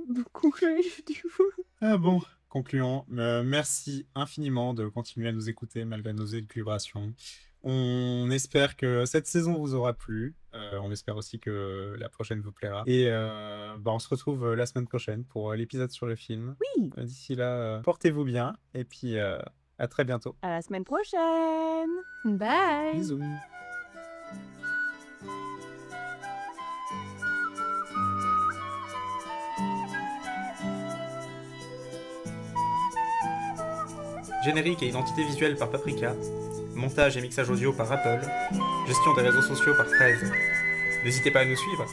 Speaker 2: Beaucoup du coup.
Speaker 4: Ah bon, concluons. Merci infiniment de continuer à nous écouter malgré nos élucubrations. On espère que cette saison vous aura plu. On espère aussi que la prochaine vous plaira. Et on se retrouve la semaine prochaine pour l'épisode sur le film.
Speaker 5: Oui.
Speaker 4: D'ici là, portez-vous bien. Et puis, à très bientôt.
Speaker 5: À la semaine prochaine.
Speaker 2: Bye.
Speaker 4: Bisous.
Speaker 1: Générique et identité visuelle par Paprika. Montage et mixage audio par Apple. Gestion des réseaux sociaux par 13. N'hésitez pas à nous suivre.